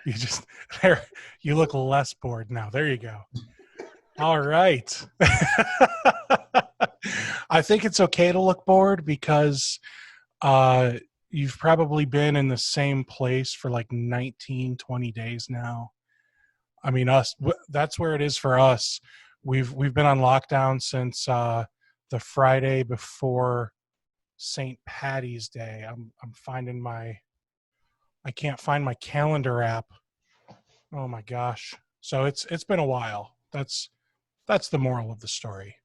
You just there. You look less bored now. There you go. All right. I think it's okay to look bored because you've probably been in the same place for like 19, 20 days now. I mean, that's where it is for us. We've been on lockdown since the Friday before St. Patty's Day. I'm finding I can't find my calendar app. Oh my gosh. So it's been a while. That's the moral of the story.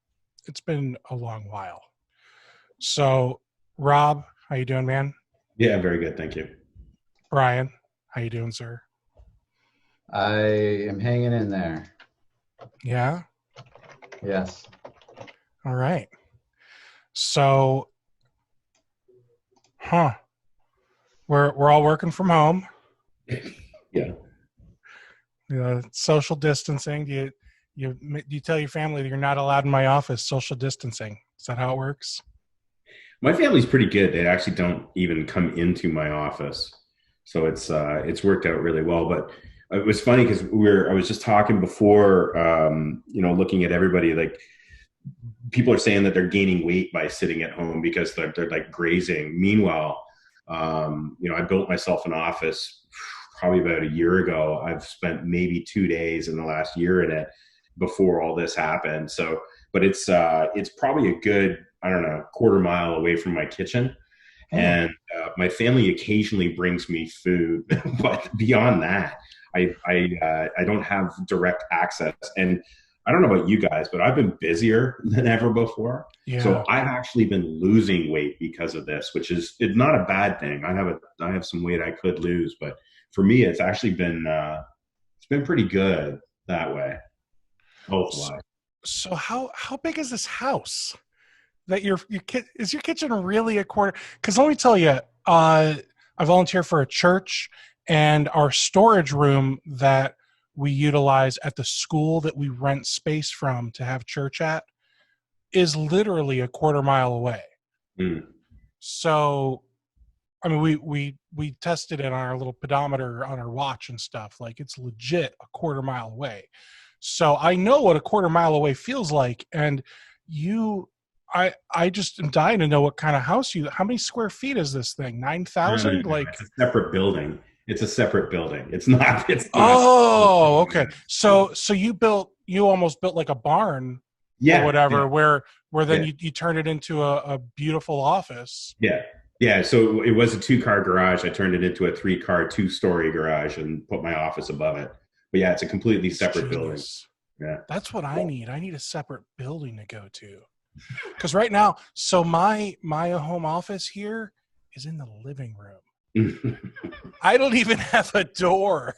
It's been a long while. So, Rob, how you doing, man? Yeah, very good. Thank you. Brian, how you doing, sir? I am hanging in there. Yeah? Yes. All right. So, we're all working from home. Yeah. Social distancing. Do you tell your family that you're not allowed in my office? Social distancing. Is that how it works? My family's pretty good. They actually don't even come into my office, so it's worked out really well. But it was funny because I was just talking before, looking at everybody, like people are saying that they're gaining weight by sitting at home because they're like grazing. Meanwhile, I built myself an office probably about a year ago. I've spent maybe 2 days in the last year in it before all this happened. So, but it's probably a good, I don't know, quarter mile away from my kitchen. And my family occasionally brings me food, but beyond that, I don't have direct access. And I don't know about you guys, but I've been busier than ever before. Yeah. So I've actually been losing weight because of this, which is it's not a bad thing. I have some weight I could lose, but for me, it's actually been pretty good that way. Both ways. So how big is this house? That is your kitchen really a quarter? Because let me tell you, I volunteer for a church, and our storage room that we utilize at the school that we rent space from to have church at is literally a quarter mile away. Mm. So, I mean, we tested it on our little pedometer on our watch and stuff. Like, it's legit a quarter mile away. So I know what a quarter mile away feels like. And I just am dying to know what kind of house how many square feet is this thing? 9,000? Like, it's a separate building. It's a separate building. It's not. Oh, okay. So you almost built like a barn or whatever, where then you turn it into a beautiful office. Yeah. Yeah. So it was a 2-car garage. I turned it into a 3-car, 2-story garage and put my office above it. But yeah, it's a completely separate building. Yeah. That's what I need. I need a separate building to go to. Because right now, so my home office here is in the living room. I don't even have a door.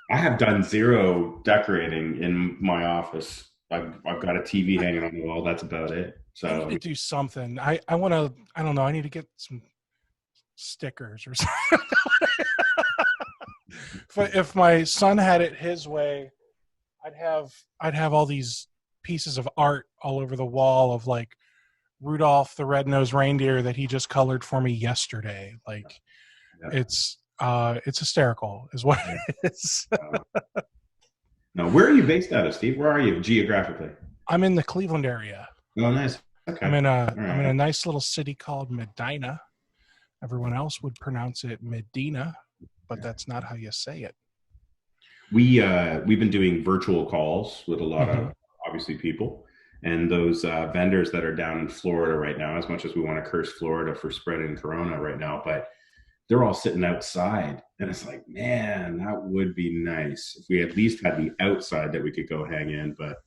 I have done zero decorating in my office. I've got a TV hanging on the wall. That's about it. So I need to do something. I want to. I don't know. I need to get some stickers or something. If my son had it his way, I'd have all these pieces of art all over the wall of like Rudolph the Red-Nosed Reindeer that he just colored for me yesterday. Like, it's hysterical is what it is. Now, where are you based out of, Steve? Where are you geographically? I'm in the Cleveland area. Oh, nice. Okay. I'm in a nice little city called Medina. Everyone else would pronounce it Medina, but that's not how you say it. We've been doing virtual calls with a lot of obviously people, and those vendors that are down in Florida right now, as much as we want to curse Florida for spreading Corona right now, but they're all sitting outside, and it's like, man, that would be nice if we at least had the outside that we could go hang in. But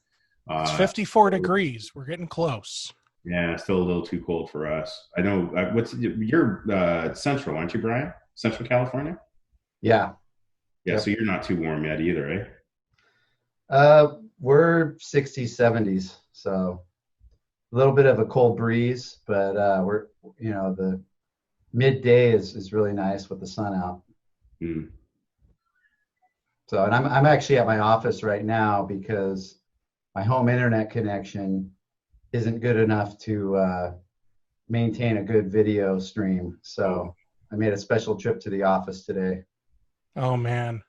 it's 54 degrees. We're getting close. Yeah, still a little too cold for us. I know. You're Central, aren't you, Brian? Central California? Yeah. Yeah, so you're not too warm yet either, We're 60s, 70s, so a little bit of a cold breeze, but we're, the midday is really nice with the sun out. Mm. So, and I'm actually at my office right now because my home internet connection isn't good enough to maintain a good video stream. So I made a special trip to the office today. Oh man.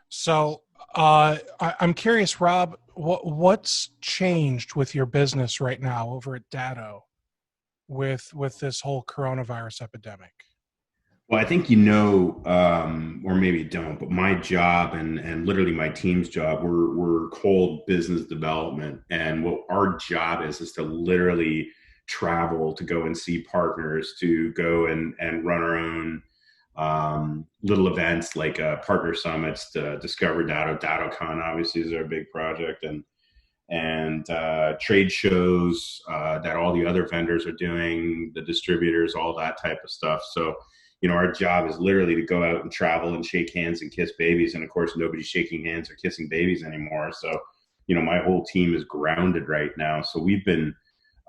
So I'm curious, Rob, what's changed with your business right now over at Datto with this whole coronavirus epidemic? Well, I think or maybe you don't, but my job and literally my team's job, we're called business development, and what our job is to literally travel to go and see partners, to go and run our own little events like partner summits, to Discover Datto. DattoCon obviously is our big project, and trade shows that all the other vendors are doing, the distributors, all that type of stuff. So, our job is literally to go out and travel and shake hands and kiss babies. And of course, nobody's shaking hands or kissing babies anymore. So, my whole team is grounded right now. So we've been,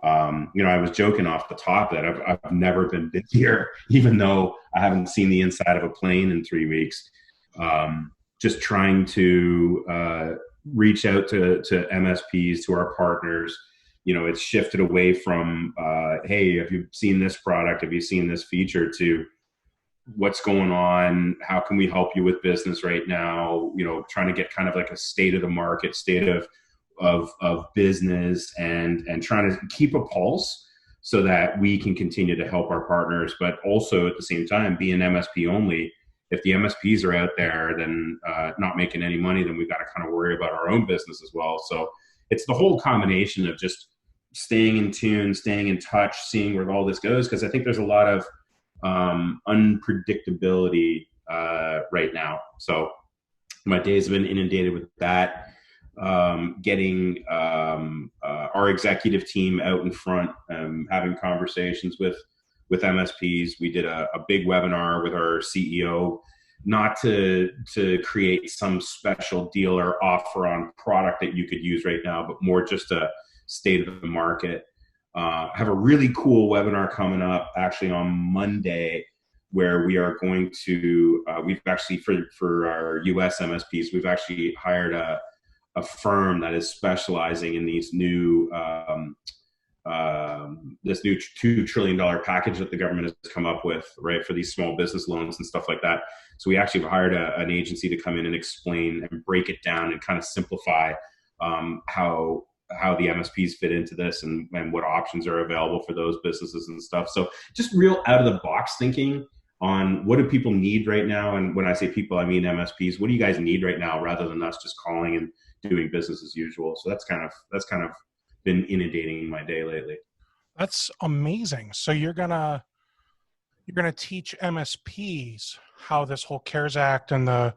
I was joking off the top that I've never been busier, even though I haven't seen the inside of a plane in 3 weeks. Just trying to reach out to MSPs, to our partners. It's shifted away from, hey, have you seen this product? Have you seen this feature? To what's going on? How can we help you with business right now? Trying to get kind of like a state of the market, state of business, and trying to keep a pulse so that we can continue to help our partners, but also at the same time be an MSP only. If the MSPs are out there, then not making any money, then we've got to kind of worry about our own business as well. So it's the whole combination of just staying in tune, staying in touch, seeing where all this goes, because I think there's a lot of unpredictability right now. So my days have been inundated with that. Getting our executive team out in front, having conversations with MSPs. We did a big webinar with our CEO, not to create some special deal or offer on product that you could use right now, but more just a state of the market. Have a really cool webinar coming up actually on Monday, where we are going to, we've actually, for our US MSPs, we've actually hired a firm that is specializing in these new, this new $2 trillion package that the government has come up with, right, for these small business loans and stuff like that. So we actually hired an agency to come in and explain and break it down and kind of simplify how the MSPs fit into this, and what options are available for those businesses and stuff. So just real out of the box thinking on what do people need right now. And when I say people, I mean MSPs. What do you guys need right now, rather than us just calling and doing business as usual? So that's kind of been inundating my day lately. That's amazing. So you're gonna teach MSPs how this whole CARES Act and the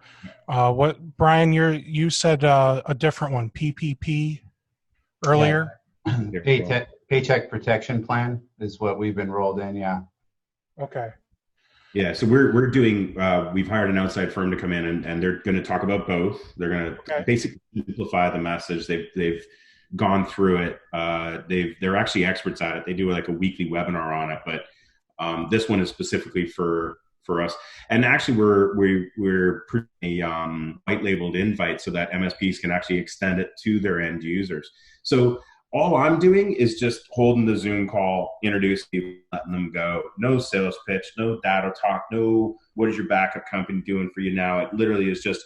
what, Brian, you said a different one, PPP earlier. Yeah. Paycheck protection plan is what we've enrolled in. Yeah. Okay. Yeah, so we're doing. We've hired an outside firm to come in, and they're going to talk about both. They're going to basically simplify the message. They've gone through it. They're actually experts at it. They do like a weekly webinar on it, but this one is specifically for us. And actually, we're putting a white labeled invite so that MSPs can actually extend it to their end users. So all I'm doing is just holding the Zoom call, introducing people, letting them go. No sales pitch, no data talk, no what is your backup company doing for you now. It literally is just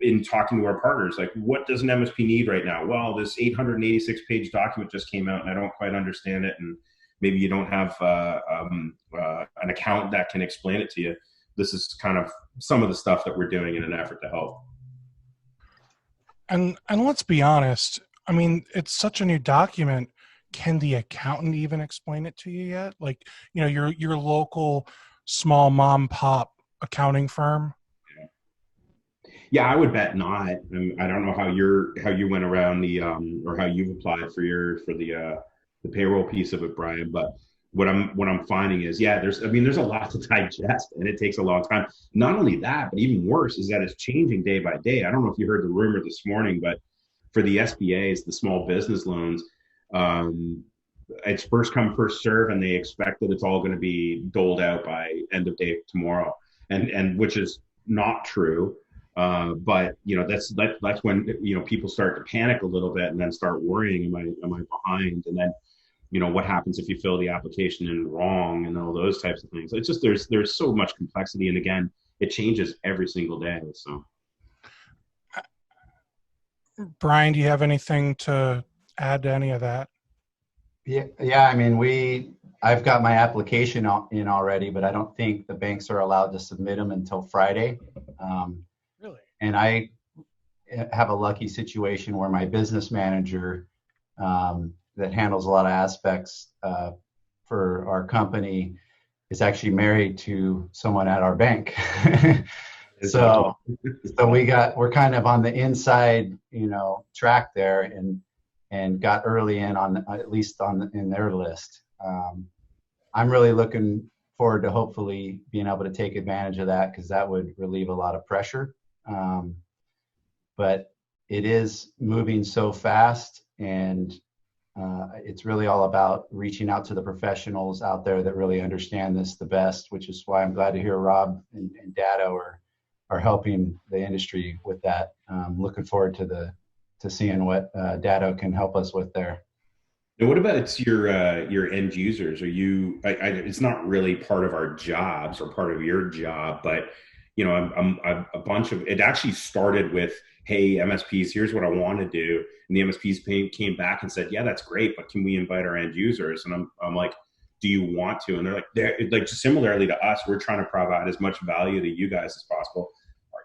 in talking to our partners, like, what does an MSP need right now? Well, this 886-page document just came out and I don't quite understand it, and maybe you don't have an account that can explain it to you. This is kind of some of the stuff that we're doing in an effort to help. And let's be honest, I mean, it's such a new document. Can the accountant even explain it to you yet? Like, your local small mom pop accounting firm. Yeah, I would bet not. I don't know how you went around the or how you've applied for the payroll piece of it, Brian. But what I'm finding is, yeah, there's a lot to digest, and it takes a long time. Not only that, but even worse is that it's changing day by day. I don't know if you heard the rumor this morning, but for the SBAs, the small business loans, it's first come, first serve, and they expect that it's all going to be doled out by end of day tomorrow, and which is not true. But that's when people start to panic a little bit and then start worrying, am I behind? And then what happens if you fill the application in wrong and all those types of things. It's just there's so much complexity, and again, it changes every single day. So, Brian, do you have anything to add to any of that? Yeah. I mean, I've got my application in already, but I don't think the banks are allowed to submit them until Friday. Really? And I have a lucky situation where my business manager that handles a lot of aspects for our company is actually married to someone at our bank. So we're kind of on the inside, track there, and got early in on, at least in their list. I'm really looking forward to hopefully being able to take advantage of that, because that would relieve a lot of pressure. But it is moving so fast, and it's really all about reaching out to the professionals out there that really understand this the best, which is why I'm glad to hear Rob and Dado are helping the industry with that. Looking forward to seeing what Dado can help us with there. Now, what about your end users? Are you? It's not really part of our jobs or part of your job, but I'm a bunch of it actually started with, hey, MSPs, here's what I want to do, and the MSPs came back and said, yeah, that's great, but can we invite our end users? And I'm like, do you want to? And they're like similarly to us, we're trying to provide as much value to you guys as possible.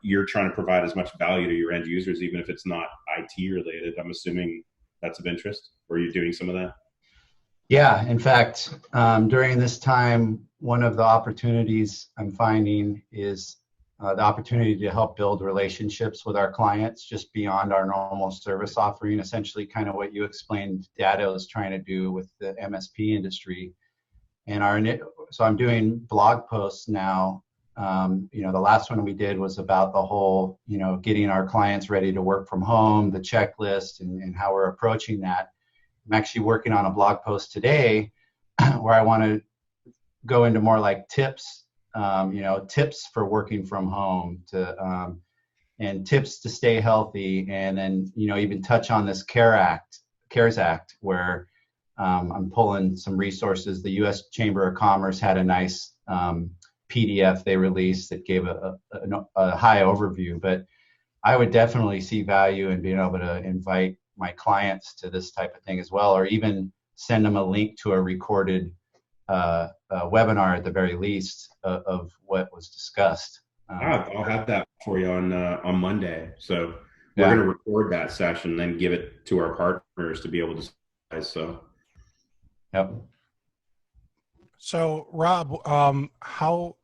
You're trying to provide as much value to your end users, even if it's not IT related. I'm assuming that's of interest, or you're doing some of that? Yeah, in fact, during this time, one of the opportunities I'm finding is the opportunity to help build relationships with our clients just beyond our normal service offering, essentially kind of what you explained Dado is trying to do with the MSP industry. And so I'm doing blog posts now. The last one we did was about the whole, getting our clients ready to work from home, the checklist, and how we're approaching that. I'm actually working on a blog post today where I want to go into more like tips, tips for working from home and tips to stay healthy. And then, even touch on this CARES Act, where I'm pulling some resources. The U.S. Chamber of Commerce had a nice PDF they released that gave a high overview, but I would definitely see value in being able to invite my clients to this type of thing as well, or even send them a link to a recorded webinar at the very least of what was discussed. I'll have that for you on Monday. So we're going to record that session, then give it to our partners to be able to. So, yep. So, Rob, how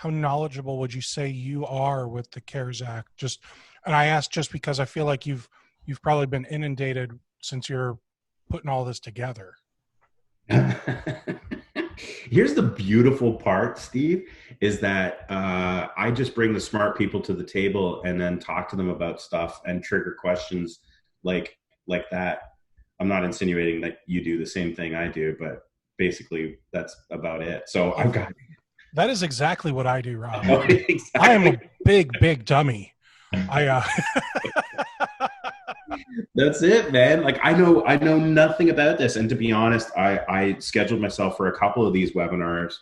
knowledgeable would you say you are with the CARES Act? And I ask just because I feel like you've probably been inundated since you're putting all this together. Here's the beautiful part, Steve, is that I just bring the smart people to the table and then talk to them about stuff and trigger questions like that. I'm not insinuating that you do the same thing I do, but basically that's about it. So I've got. That is exactly what I do, Rob. Exactly. I am a big dummy. That's it, man. Like I know nothing about this, and to be honest, I scheduled myself for a couple of these webinars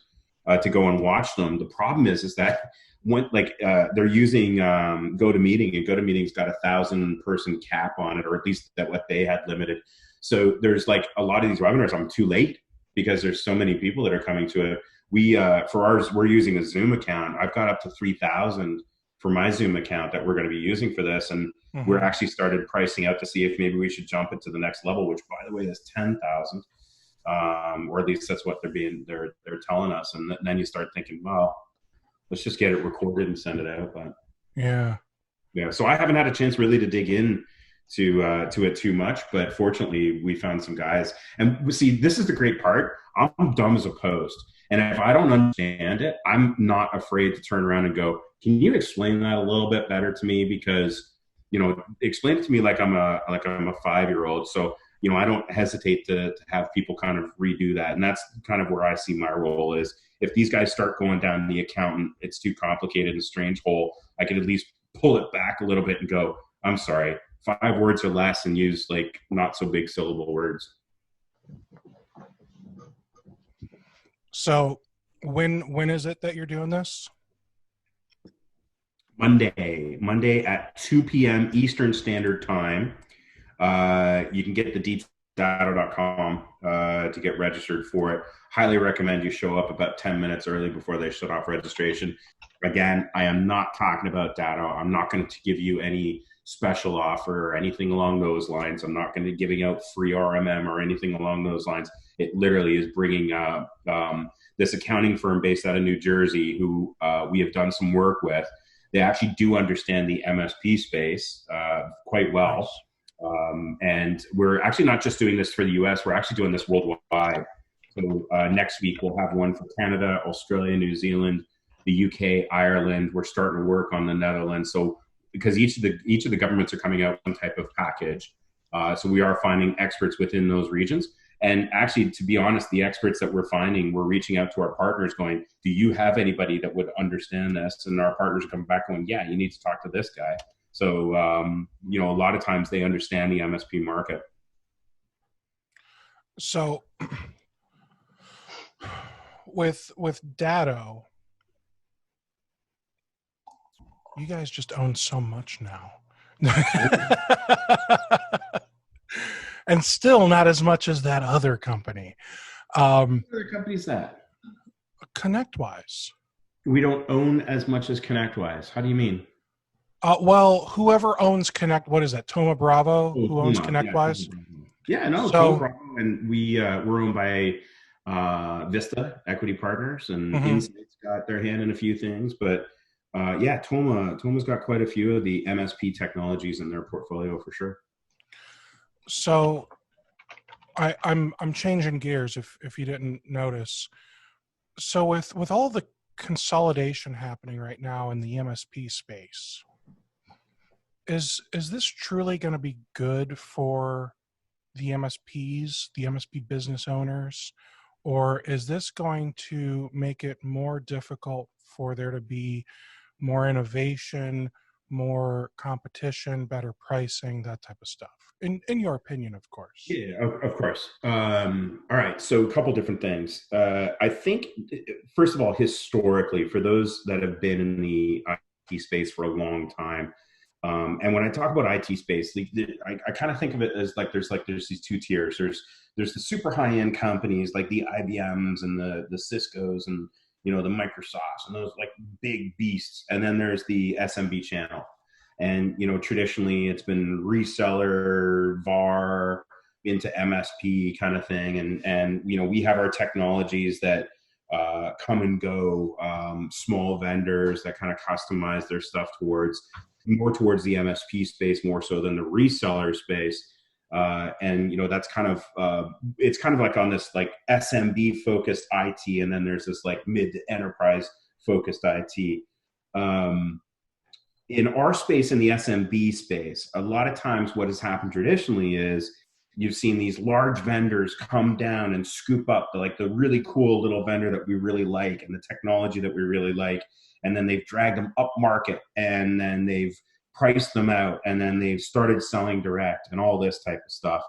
to go and watch them. The problem is that when they're using GoToMeeting, and GoToMeeting's got 1,000 person cap on it, or at least that what they had limited. So there's like a lot of these webinars I'm too late because there's so many people that are coming to it. We for ours, we're using a Zoom account. I've got up to 3,000 for my Zoom account that we're going to be using for this, and we're actually started pricing out to see if maybe we should jump it to the next level, which, by the way, is 10,000, or at least that's what they're telling us. And then you start thinking, well, let's just get it recorded and send it out. But yeah. So I haven't had a chance really to dig in to it too much, but fortunately we found some guys. And see, this is the great part. I'm dumb as a post. And if I don't understand it, I'm not afraid to turn around and go, can you explain that a little bit better to me? Because, explain it to me like I'm a 5-year-old. So, I don't hesitate to have people kind of redo that. And that's kind of where I see my role is. If these guys start going down the accountant, it's too complicated and strange hole, I could at least pull it back a little bit and go, I'm sorry, 5 words or less, and use like not so big syllable words. So when is it that you're doing this? Monday at 2 p.m. Eastern Standard Time. You can get the details datto.com to get registered for it. Highly recommend you show up about 10 minutes early before they shut off registration. Again, I am not talking about Datto. I'm not going to give you any special offer or anything along those lines. I'm not going to be giving out free RMM or anything along those lines. It literally is bringing this accounting firm based out of New Jersey who we have done some work with. They actually do understand the MSP space quite well. Nice. And we're actually not just doing this for the US, we're actually doing this worldwide. So next week we'll have one for Canada, Australia, New Zealand, the UK, Ireland. We're starting to work on the Netherlands. So because each of the governments are coming out with some type of package. So we are finding experts within those regions. And actually, to be honest, the experts that we're finding, we're reaching out to our partners going, do you have anybody that would understand this? And our partners come back going, yeah, you need to talk to this guy. So, a lot of times they understand the MSP market. So with Datto, you guys just own so much now. And still not as much as that other company. What other company is that? ConnectWise. We don't own as much as ConnectWise. How do you mean? Well, whoever owns what is that? Thoma Bravo, who owns ConnectWise? Thoma Bravo, and we're owned by Vista Equity Partners, and Insight's got their hand in a few things, but Thoma's got quite a few of the MSP technologies in their portfolio for sure. So I'm changing gears if you didn't notice. So with all the consolidation happening right now in the MSP space, is this truly going to be good for the MSPs, the MSP business owners, or is this going to make it more difficult for there to be more innovation, more competition, better pricing, that type of stuff? In your opinion, of course. Yeah, of course. All right. So a couple different things. I think, first of all, historically, for those that have been in the IT space for a long time, and when I talk about IT space, I kind of think of it as there's these two tiers. There's the super high end companies like the IBMs and the Ciscos and the Microsofts and those like big beasts, and then there's the SMB channel. And, traditionally it's been reseller, VAR into MSP kind of thing. And we have our technologies that come and go, small vendors that kind of customize their stuff more towards the MSP space, more so than the reseller space. That's kind of, it's kind of like on this like SMB focused IT. And then there's this like mid to enterprise focused IT. In our space, in the SMB space, a lot of times what has happened traditionally is you've seen these large vendors come down and scoop up the really cool little vendor that we really like and the technology that we really like. And then they've dragged them up market and then they've priced them out and then they've started selling direct and all this type of stuff.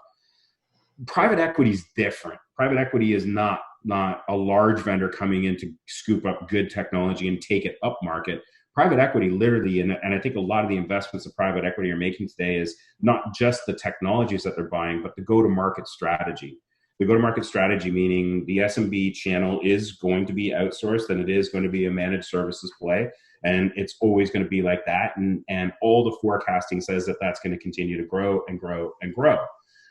Private equity is different. Private equity is not a large vendor coming in to scoop up good technology and take it up market. Private equity literally, and I think a lot of the investments that private equity are making today is not just the technologies that they're buying, but the go-to-market strategy. The go-to-market strategy, meaning the SMB channel is going to be outsourced and it is going to be a managed services play. And it's always going to be like that. And all the forecasting says that that's going to continue to grow and grow and grow,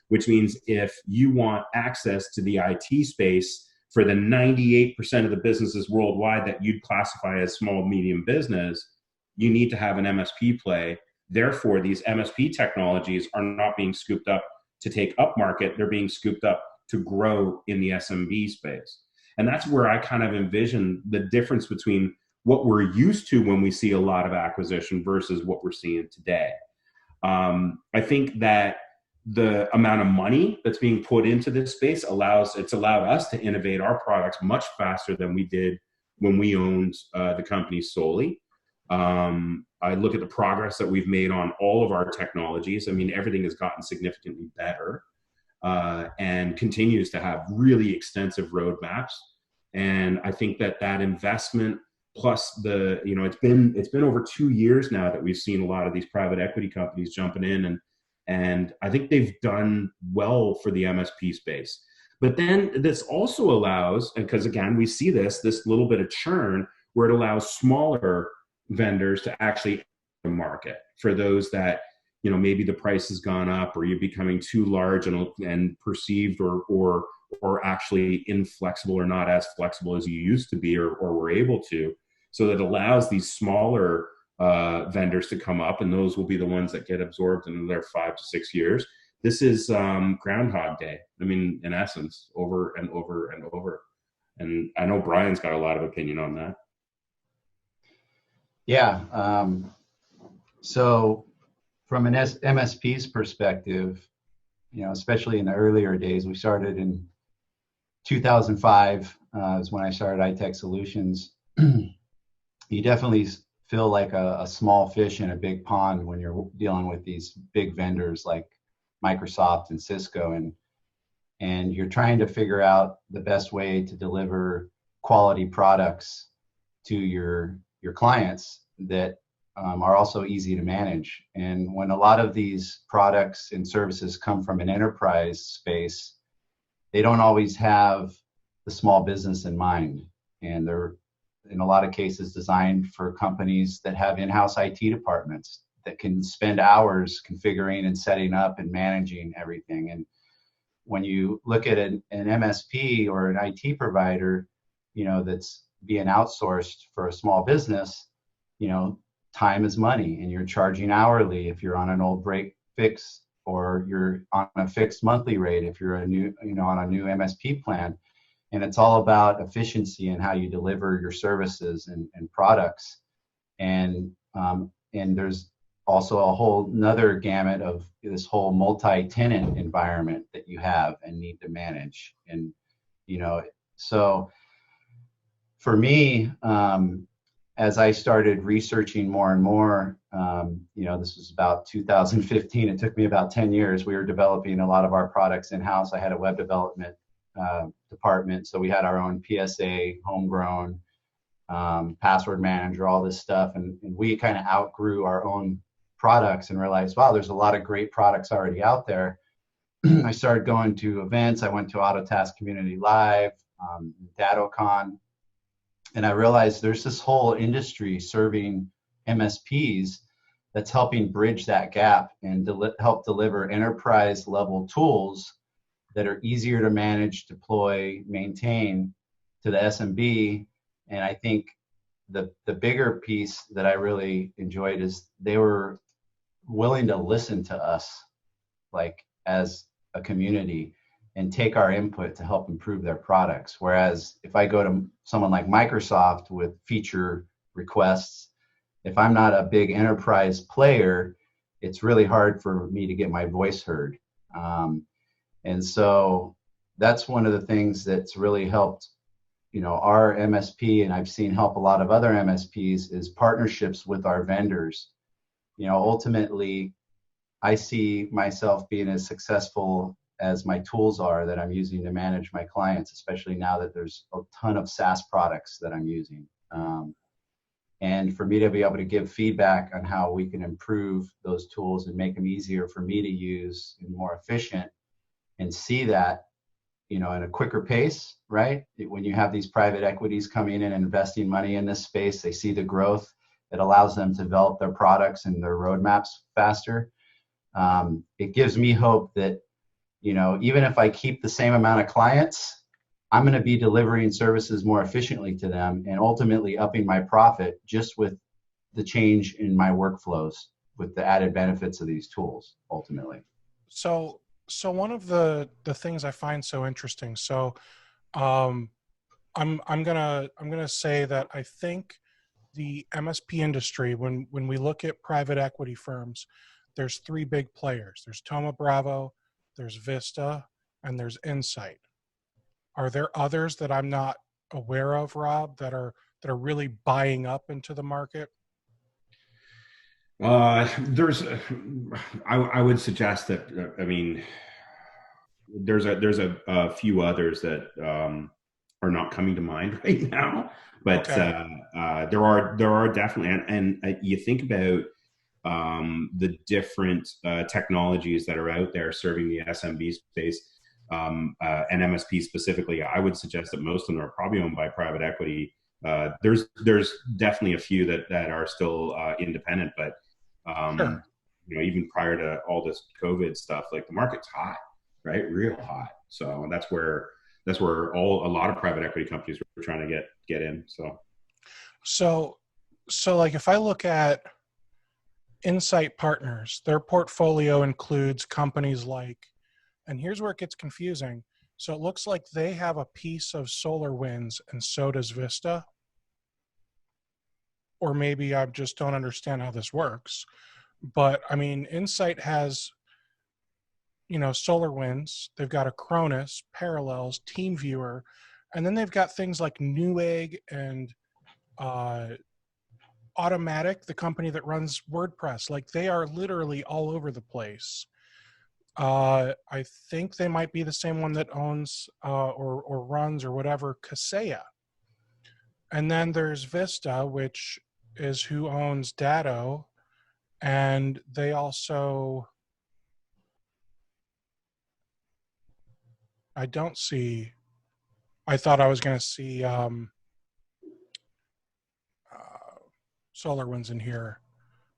which means if you want access to the IT space for the 98% of the businesses worldwide that you'd classify as small, medium business, you need to have an MSP play. Therefore, these MSP technologies are not being scooped up to take up market. They're being scooped up to grow in the SMB space. And that's where I kind of envision the difference between what we're used to when we see a lot of acquisition versus what we're seeing today. I think that the amount of money that's being put into this space it's allowed us to innovate our products much faster than we did when we owned the company solely. I look at the progress that we've made on all of our technologies. I mean, everything has gotten significantly better and continues to have really extensive roadmaps. And I think that investment plus it's been over 2 years now that we've seen a lot of these private equity companies jumping in, and I think they've done well for the MSP space. But then this also allows, and because again, we see this little bit of churn where it allows smaller vendors to actually market for those that, maybe the price has gone up or you're becoming too large and perceived or actually inflexible or not as flexible as you used to be or were able to. So that allows these smaller vendors to come up, and those will be the ones that get absorbed in their 5 to 6 years. This is Groundhog Day. I mean, in essence, over and over and over. And I know Brian's got a lot of opinion on that. Yeah. So from an MSP's perspective, especially in the earlier days, we started in 2005 is when I started iTech Solutions. You definitely feel like a small fish in a big pond when you're dealing with these big vendors like Microsoft and Cisco, and you're trying to figure out the best way to deliver quality products to your clients that are also easy to manage. And when a lot of these products and services come from an enterprise space, they don't always have the small business in mind. And they're, in a lot of cases, designed for companies that have in-house IT departments that can spend hours configuring and setting up and managing everything. And when you look at an MSP or an IT provider, that's being outsourced for a small business, time is money, and you're charging hourly if you're on an old break fix, or you're on a fixed monthly rate if you're on a new MSP plan. And it's all about efficiency and how you deliver your services and products. And there's also a whole nother gamut of this whole multi-tenant environment that you have and need to manage. And, so for me, as I started researching more and more, this was about 2015. It took me about 10 years. We were developing a lot of our products in-house. I had a web development department. So we had our own PSA, homegrown, password manager, all this stuff. And we kind of outgrew our own products and realized, wow, there's a lot of great products already out there. I started going to events. I went to Autotask Community Live, DattoCon, and I realized there's this whole industry serving MSPs that's helping bridge that gap and help deliver enterprise level tools that are easier to manage, deploy, maintain to the SMB. And I think the bigger piece that I really enjoyed is they were willing to listen to us, like as a community, and take our input to help improve their products. Whereas if I go to someone like Microsoft with feature requests, if I'm not a big enterprise player, it's really hard for me to get my voice heard. And so that's one of the things that's really helped, our MSP, and I've seen help a lot of other MSPs, is partnerships with our vendors. Ultimately, I see myself being as successful as my tools are that I'm using to manage my clients, especially now that there's a ton of SaaS products that I'm using. And for me to be able to give feedback on how we can improve those tools and make them easier for me to use and more efficient, and see that, in a quicker pace, right? When you have these private equities coming in and investing money in this space, they see the growth. It allows them to develop their products and their roadmaps faster. It gives me hope that, even if I keep the same amount of clients, I'm going to be delivering services more efficiently to them and ultimately upping my profit just with the change in my workflows with the added benefits of these tools, ultimately. So one of the things I find so interesting. So I'm gonna say that I think the MSP industry, when we look at private equity firms, there's three big players. There's Thoma Bravo, there's Vista, and there's Insight. Are there others that I'm not aware of, Rob, that are really buying up into the market? I would suggest that, there's a few others that are not coming to mind right now, but Okay. there are definitely, and you think about the different technologies that are out there serving the SMB space, and MSP specifically. I would suggest that most of them are probably owned by private equity. There's definitely a few that are still independent, but Sure. even prior to all this COVID stuff, like the market's hot, right? Real hot. So that's where a lot of private equity companies were trying to get in. So, like if I look at Insight Partners, their portfolio includes companies like, and here's where it gets confusing. So it looks like they have a piece of SolarWinds and so does Vista. Or maybe I just don't understand how this works. But I mean, Insight has, SolarWinds, they've got Acronis, Parallels, TeamViewer, and then they've got things like Newegg and uh, Automatic, the company that runs WordPress. Like they are literally all over the place. I think they might be the same one that owns or runs or whatever Kaseya. And then there's Vista, which is who owns Datto, and they also, I don't see, I thought I was going to see SolarWinds in here,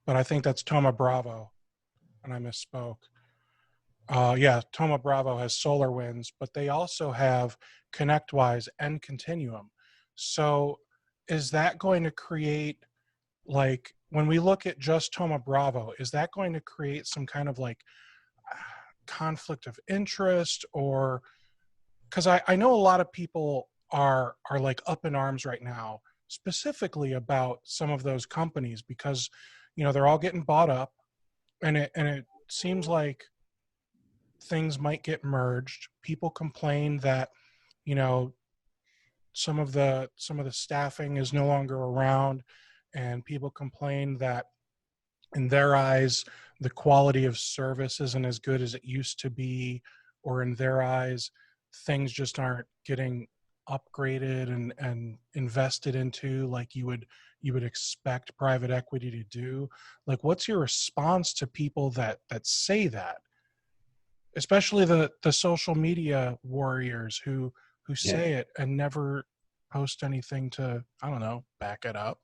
but I think that's Thoma Bravo, and I misspoke. Yeah, Thoma Bravo has SolarWinds, but they also have ConnectWise and Continuum. So is that going to create, like, when we look at just Thoma Bravo, is that going to create some kind of like conflict of interest? Or because I know a lot of people are like up in arms right now, specifically about some of those companies, because they're all getting bought up, and it seems like things might get merged. People complain that some of the staffing is no longer around, and people complain that in their eyes the quality of service isn't as good as it used to be, or in their eyes things just aren't getting upgraded and invested into like you would expect private equity to do. Like, what's your response to people that say that, especially the social media warriors who Yeah. say it and never post anything to, I don't know, back it up?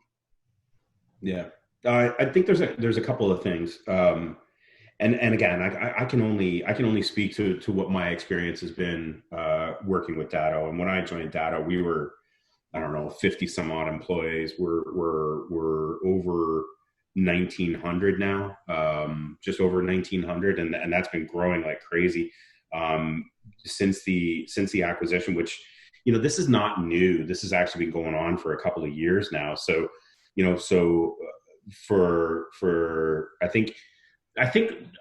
Yeah, I think there's a couple of things, and again, I can only speak to what my experience has been working with Datto. And when I joined Datto, we were, I don't know, 50 some odd employees. We're over 1,900 now, just over 1,900, and that's been growing like crazy since the acquisition. Which, this is not new. This has actually been going on for a couple of years now. So for I think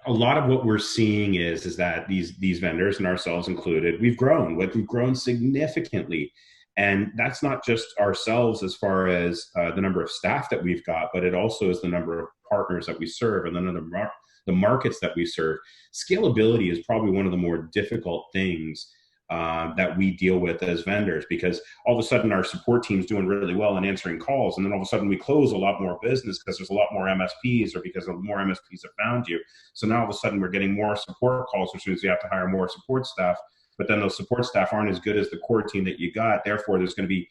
a lot of what we're seeing is that these vendors, and ourselves included, we've grown significantly. And that's not just ourselves as far as the number of staff that we've got, but it also is the number of partners that we serve and the markets that we serve. Scalability is probably one of the more difficult things that we deal with as vendors, because all of a sudden our support team's doing really well in answering calls, and then all of a sudden we close a lot more business because there's a lot more MSPs, or because more MSPs have found you. So now all of a sudden we're getting more support calls, which means you have to hire more support staff. But then those support staff aren't as good as the core team that you got. Therefore, there's going to be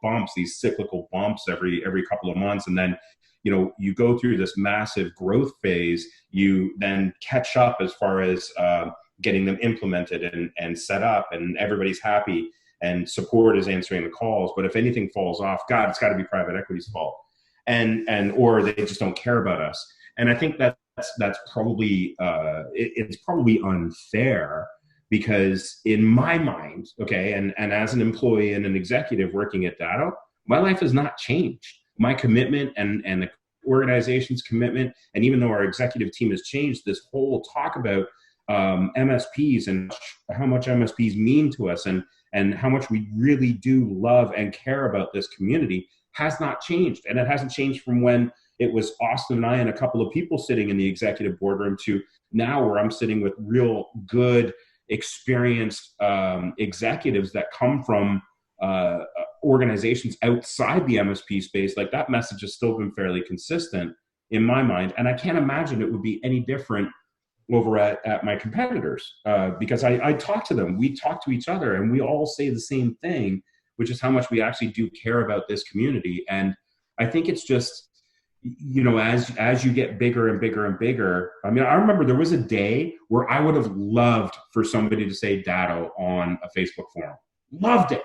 bumps, these cyclical bumps every couple of months, and then you go through this massive growth phase. You then catch up as far as getting them implemented and set up, and everybody's happy, and support is answering the calls. But if anything falls off, God, it's got to be private equity's fault, and or they just don't care about us. And I think that's probably it's probably unfair, because in my mind, okay, and as an employee and an executive working at Datto, my life has not changed. My commitment and the organization's commitment, and even though our executive team has changed, this whole talk about MSPs and how much MSPs mean to us, and how much we really do love and care about this community has not changed. And it hasn't changed from when it was Austin and I and a couple of people sitting in the executive boardroom to now, where I'm sitting with real good, experienced executives that come from organizations outside the MSP space, like that message has still been fairly consistent in my mind. And I can't imagine it would be any different over at my competitors, because I talk to them, we talk to each other, and we all say the same thing, which is how much we actually do care about this community. And I think it's just, as you get bigger and bigger and bigger, I mean, I remember there was a day where I would have loved for somebody to say Datto on a Facebook forum. Loved it,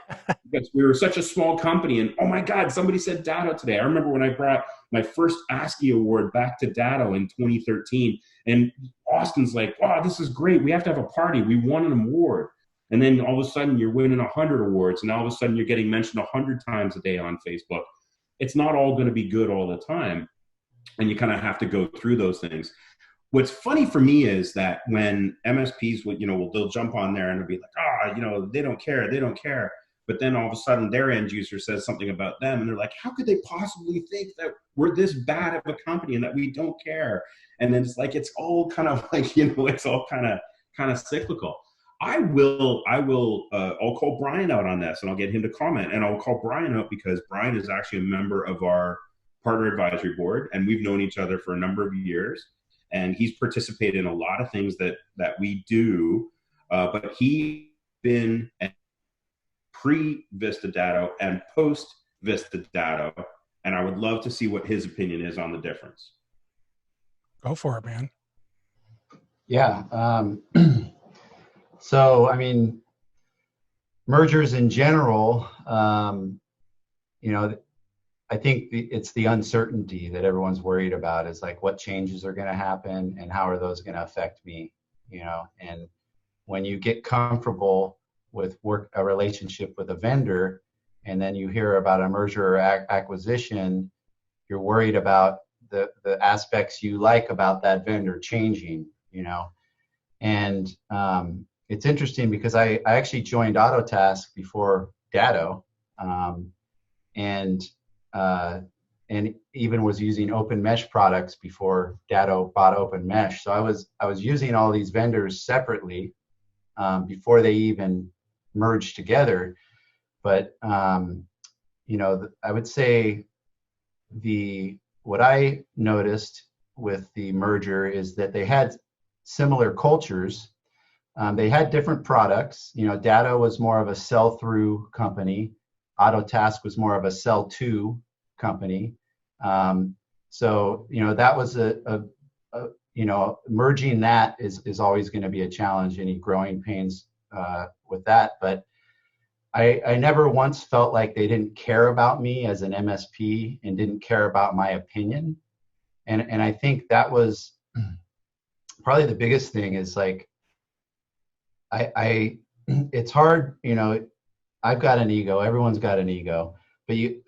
because we were such a small company, and oh my God, somebody said Datto today. I remember when I brought my first ASCII award back to Datto in 2013, and Austin's like, wow, this is great. We have to have a party. We won an award. And then all of a sudden you're winning 100 awards, and all of a sudden you're getting mentioned 100 times a day on Facebook. It's not all going to be good all the time, and you kind of have to go through those things. What's funny for me is that when MSPs they'll jump on there and they'll be like, they don't care. But then all of a sudden their end user says something about them, and they're like, how could they possibly think that we're this bad of a company and that we don't care? And then it's like, it's all kind of like, it's all kind of cyclical. I'll call Brian out on this, and I'll get him to comment, and I'll call Brian out because Brian is actually a member of our partner advisory board, and we've known each other for a number of years. And he's participated in a lot of things that we do, but he's been pre-Vista Datto and post-Vista Datto, and I would love to see what his opinion is on the difference. Go for it, man. Yeah. So, I mean, mergers in general, I think it's the uncertainty that everyone's worried about, is like, what changes are going to happen and how are those going to affect me, and when you get comfortable with a relationship with a vendor, and then you hear about a merger or acquisition, you're worried about the aspects you like about that vendor changing, and it's interesting because I actually joined Autotask before Datto, and even was using open mesh products before Datto bought open mesh. So I was using all these vendors separately before they even merged together. But I would say what I noticed with the merger is that they had similar cultures. They had different products. Datto was more of a sell-through company. Autotask was more of a sell-to company. So that was merging that is always going to be a challenge, any growing pains with that. But I never once felt like they didn't care about me as an MSP and didn't care about my opinion. And I think that was probably the biggest thing, is like, it's hard, I've got an ego, everyone's got an ego, but you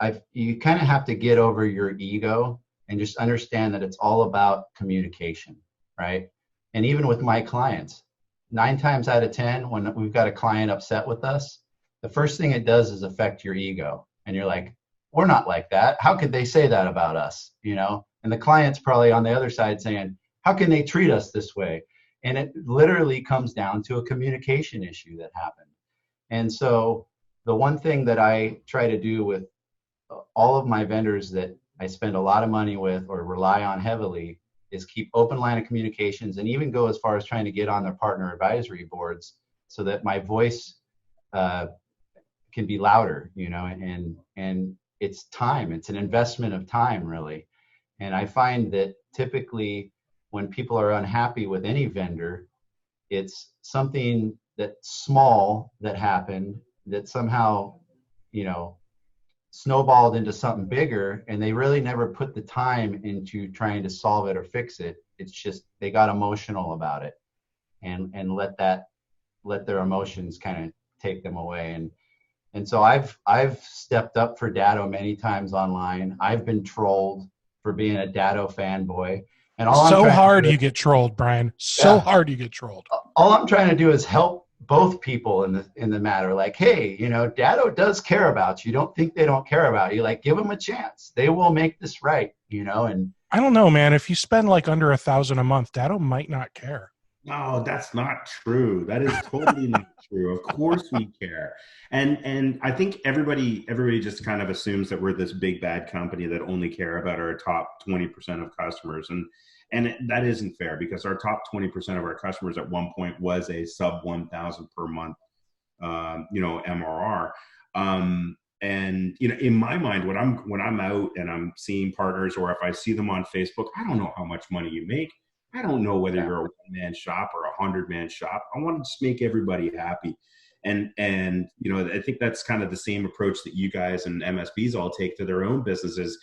kind of have to get over your ego and just understand that it's all about communication, right? And even with my clients, 9 times out of 10, when we've got a client upset with us, the first thing it does is affect your ego. And you're like, we're not like that. How could they say that about us? And the client's probably on the other side saying, how can they treat us this way? And it literally comes down to a communication issue that happened. And so the one thing that I try to do with all of my vendors that I spend a lot of money with or rely on heavily is keep open line of communications, and even go as far as trying to get on their partner advisory boards so that my voice can be louder, and it's time. It's an investment of time, really. And I find that typically when people are unhappy with any vendor, it's something that's small that happened that somehow, snowballed into something bigger, and they really never put the time into trying to solve it or fix it. It's just they got emotional about it, and let their emotions kind of take them away. And so I've stepped up for Datto many times online. I've been trolled for being a Datto fanboy. And you get trolled, Brian. Hard you get trolled. All I'm trying to do is help both people in the matter. Like, hey, Datto does care about you. Don't think they don't care about you. Like, give them a chance. They will make this right, and I don't know, man. If you spend like under $1,000 a month, Datto might not care. No, that's not true. That is totally not true. Of course we care. And I think everybody just kind of assumes that we're this big bad company that only care about our top 20% of customers. And that isn't fair, because our top 20% of our customers at one point was a sub 1,000 per month MRR. And in my mind, when I'm out and I'm seeing partners, or if I see them on Facebook, I don't know how much money you make. I don't know whether you're a one-man shop or a 100-man shop. I want to just make everybody happy. And I think that's kind of the same approach that you guys and MSPs all take to their own businesses.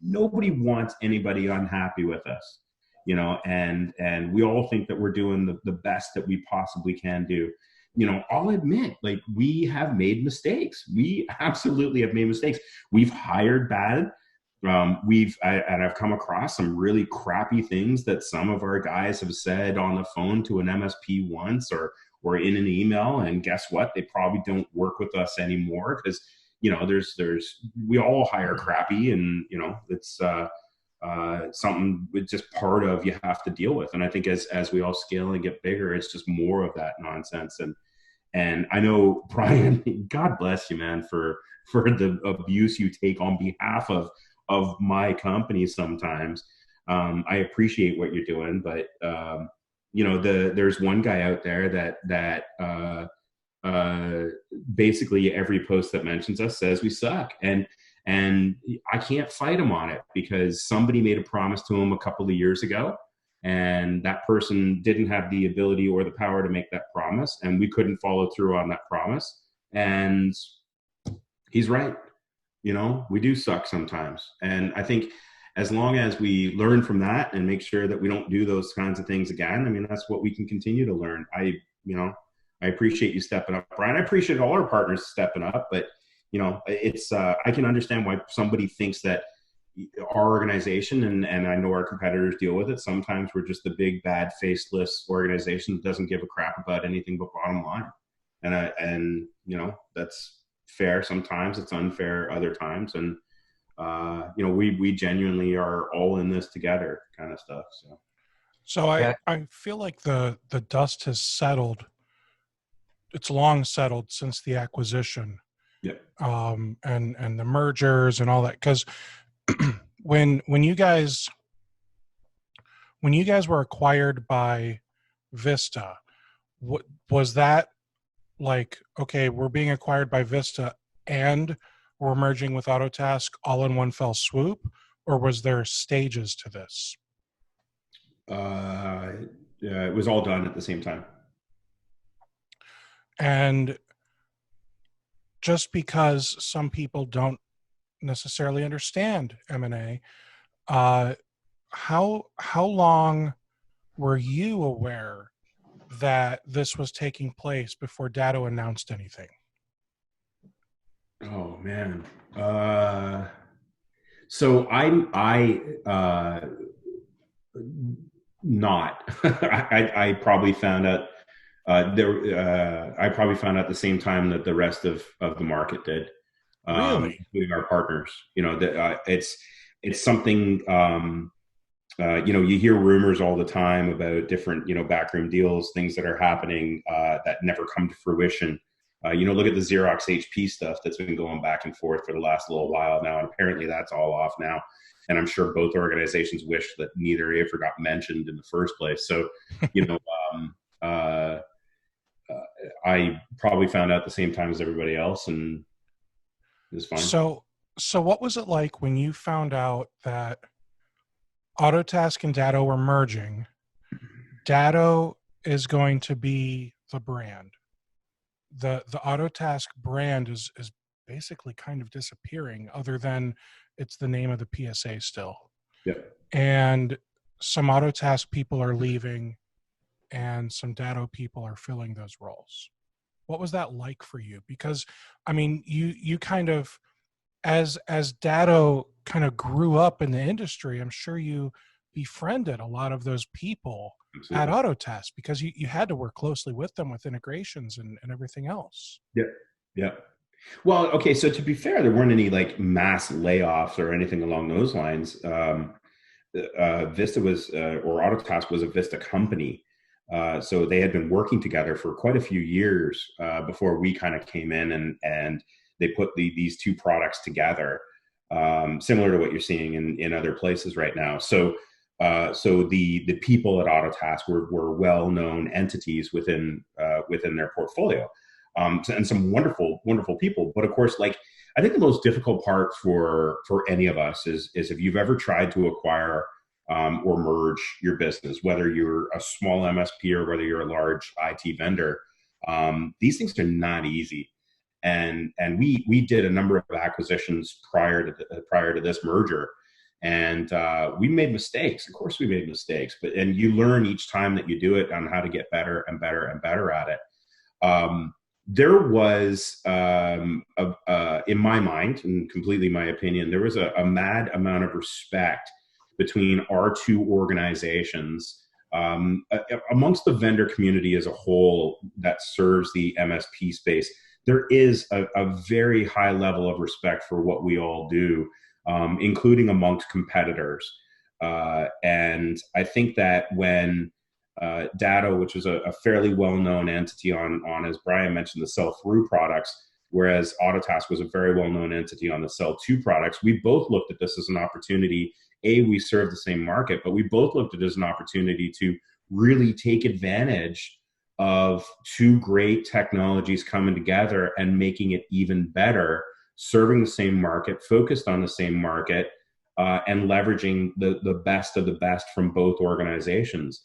Nobody wants anybody unhappy with us, and we all think that we're doing the best that we possibly can do. I'll admit, like, we have made mistakes. We absolutely have made mistakes. We've hired bad. I've come across some really crappy things that some of our guys have said on the phone to an MSP once, or in an email. And guess what? They probably don't work with us anymore, because, we all hire crappy, and, it's something with just part of you have to deal with. And I think as we all scale and get bigger, it's just more of that nonsense. And I know, Brian, God bless you, man, for the abuse you take on behalf of my company sometimes. I appreciate what you're doing, but there's one guy out there that basically every post that mentions us says we suck, and I can't fight him on it, because somebody made a promise to him a couple of years ago, and that person didn't have the ability or the power to make that promise, and we couldn't follow through on that promise. And he's right. We do suck sometimes. And I think as long as we learn from that and make sure that we don't do those kinds of things again, I mean, that's what we can continue to learn. I appreciate you stepping up, Brian. I appreciate all our partners stepping up, but it's, I can understand why somebody thinks that our organization, and I know our competitors deal with it, sometimes we're just the big, bad, faceless organization that doesn't give a crap about anything but bottom line. And that's fair. Sometimes it's unfair other times. And, we genuinely are all in this together, kind of stuff. So I feel like the dust has settled. It's long settled since the acquisition. Yeah. And the mergers and all that. 'Cause when you guys were acquired by Vista, what was that like? Okay, we're being acquired by Vista and we're merging with Autotask all in one fell swoop, or was there stages to this? It was all done at the same time. And just because some people don't necessarily understand M&A, how long were you aware that this was taking place before Datto announced anything? Oh man. So I I probably found out I probably found out the same time that the rest of the market did. Really? Including our partners. It's something, you hear rumors all the time about different, backroom deals, things that are happening that never come to fruition. Look at the Xerox HP stuff that's been going back and forth for the last little while now, and apparently that's all off now. And I'm sure both organizations wish that neither ever got mentioned in the first place. So, I probably found out the same time as everybody else, and it was fine. So what was it like when you found out that Autotask and Datto were merging? Datto is going to be the brand. The Autotask brand is basically kind of disappearing, other than it's the name of the PSA still. Yeah. And some Autotask people are leaving, and some Datto people are filling those roles. What was that like for you? Because, I mean, you kind of, as Datto kind of grew up in the industry, I'm sure you befriended a lot of those people. Absolutely. At Autotask, because you had to work closely with them with integrations and everything else. Yeah. Yeah. Well, okay. So to be fair, there weren't any like mass layoffs or anything along those lines. Vista was, or Autotask was a Vista company. So they had been working together for quite a few years before we kind of came in, and they put these two products together, similar to what you're seeing in other places right now. So the people at Autotask were well-known entities within their portfolio, and some wonderful people. But of course, like, I think the most difficult part for any of us is if you've ever tried to acquire or merge your business, whether you're a small MSP or whether you're a large IT vendor. These things are not easy, and we did a number of acquisitions prior to this merger, and we made mistakes. Of course, we made mistakes, and you learn each time that you do it on how to get better and better and better at it. There was, in my mind, and completely my opinion, there was a mad amount of respect between our two organizations, amongst the vendor community as a whole that serves the MSP space. There is a very high level of respect for what we all do, including amongst competitors. And I think that when Datto, which was a fairly well-known entity on, as Brian mentioned, the sell-through products, whereas Autotask was a very well-known entity on the sell-to products, we both looked at this as an opportunity. We serve the same market, but we both looked at it as an opportunity to really take advantage of two great technologies coming together and making it even better, serving the same market, focused on the same market, and leveraging the best of the best from both organizations.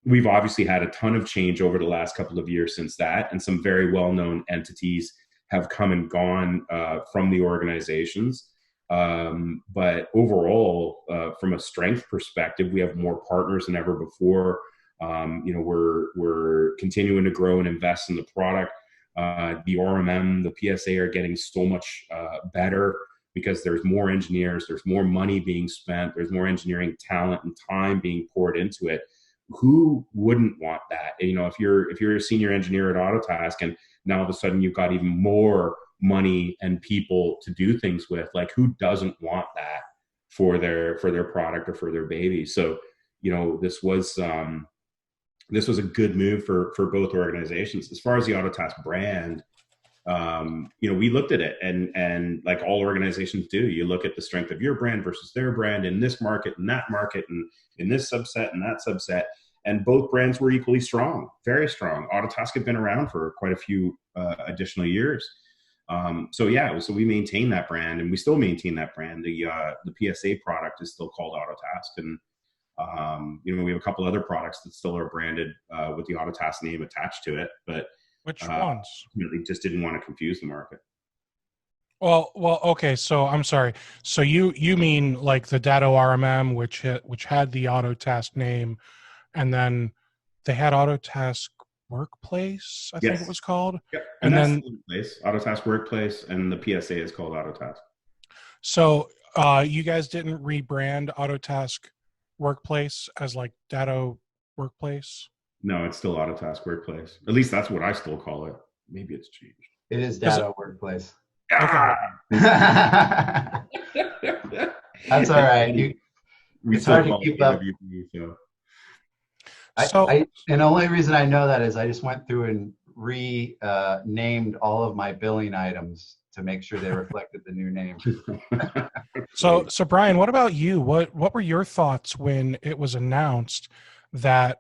We've obviously had a ton of change over the last couple of years since that, and some very well-known entities have come and gone from the organizations. But overall, from a strength perspective, we have more partners than ever before. We're continuing to grow and invest in the product. The RMM, the PSA are getting so much better because there's more engineers, there's more money being spent, there's more engineering talent and time being poured into it. Who wouldn't want that? If you're a senior engineer at Autotask and now all of a sudden you've got even more money and people to do things with, like, who doesn't want that for their product or for their baby? So, this was a good move for both organizations. As far as the Autotask brand, we looked at it and like all organizations do, you look at the strength of your brand versus their brand in this market and that market and in this subset and that subset. And both brands were equally strong, very strong. Autotask had been around for quite a few additional years. So we maintain that brand, and we still maintain that brand. The PSA product is still called Autotask, and we have a couple other products that still are branded with the Autotask name attached to it. But which ones? Really just didn't want to confuse the market. Well, okay. So I'm sorry. So you mean like the Datto RMM, which had the Autotask name, and then they had Autotask Workplace, I think it was called. Yep. And that's then Autotask Workplace, and the PSA is called Autotask. So you guys didn't rebrand Autotask Workplace as like Datto Workplace? No, it's still Autotask Workplace. At least that's what I still call it. Maybe it's changed. It is Datto Workplace. Okay. That's all right. It's hard to keep up. And the only reason I know that is I just went through and named all of my billing items to make sure they reflected the new name. So Brian, what about you? What were your thoughts when it was announced that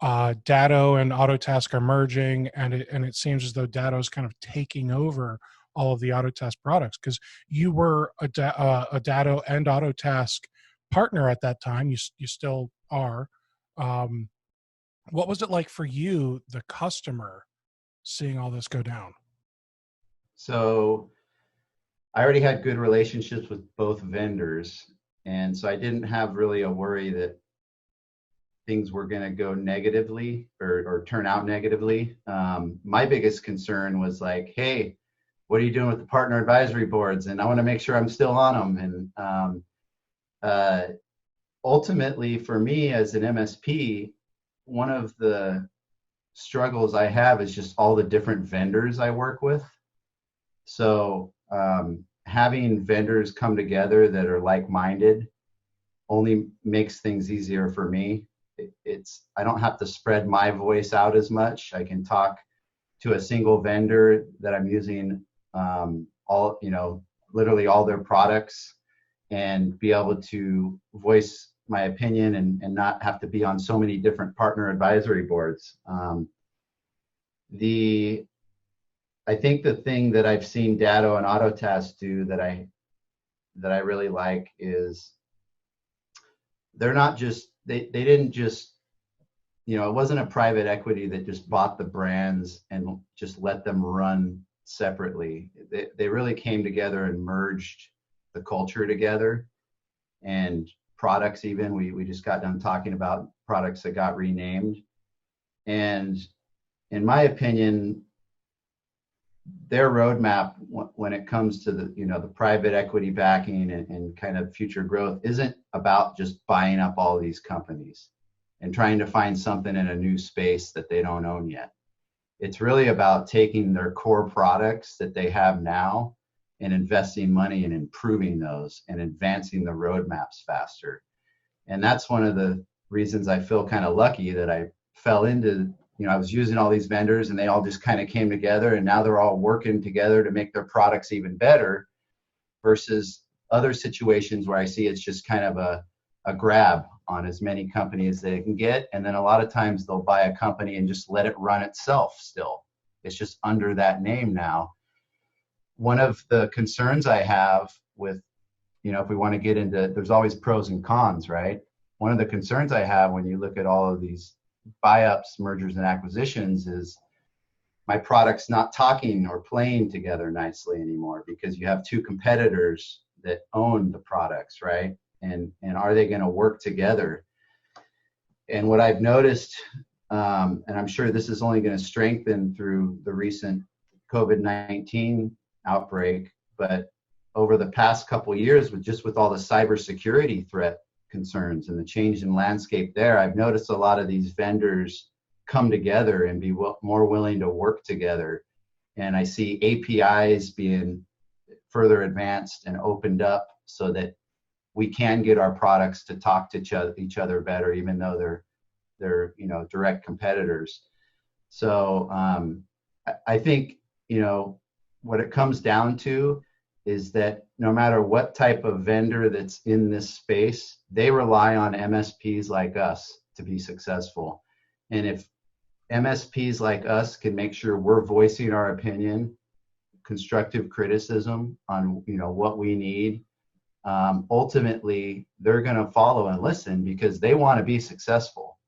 Datto and Autotask are merging, and it seems as though Datto is kind of taking over all of the Autotask products? Because you were a Datto and Autotask partner at that time. You still are. What was it like for you, the customer, seeing all this go down? So I already had good relationships with both vendors, and so I didn't have really a worry that things were going to go negatively or turn out negatively. My biggest concern was like, hey, what are you doing with the partner advisory boards? And I want to make sure I'm still on them. And ultimately, for me as an MSP, one of the struggles I have is just all the different vendors I work with. So having vendors come together that are like-minded only makes things easier for me. I don't have to spread my voice out as much. I can talk to a single vendor that I'm using literally all their products, and be able to voice my opinion and not have to be on so many different partner advisory boards. I think the thing that I've seen Datto and Autotask do that I really like is they're not just, they didn't just, it wasn't a private equity that just bought the brands and just let them run separately. They really came together and merged the culture together, and products even. We just got done talking about products that got renamed. And in my opinion, their roadmap when it comes to the private equity backing and kind of future growth isn't about just buying up all these companies and trying to find something in a new space that they don't own yet. It's really about taking their core products that they have now and investing money in improving those and advancing the roadmaps faster. And that's one of the reasons I feel kind of lucky that I fell into, I was using all these vendors and they all just kind of came together, and now they're all working together to make their products even better, versus other situations where I see it's just kind of a grab on as many companies as they can get. And then a lot of times they'll buy a company and just let it run itself still. It's just under that name now. One of the concerns I have with, if we want to get into, there's always pros and cons, right? One of the concerns I have when you look at all of these buy-ups, mergers, and acquisitions is my product's not talking or playing together nicely anymore, because you have two competitors that own the products, right? And are they going to work together? And what I've noticed, and I'm sure this is only going to strengthen through the recent COVID-19 outbreak, but over the past couple of years, with all the cybersecurity threat concerns and the change in landscape there, I've noticed a lot of these vendors come together and be more willing to work together. And I see APIs being further advanced and opened up so that we can get our products to talk to each other better, even though they're direct competitors. So I think what it comes down to is that no matter what type of vendor that's in this space, they rely on MSPs like us to be successful. And if MSPs like us can make sure we're voicing our opinion, constructive criticism on what we need, ultimately they're going to follow and listen because they want to be successful.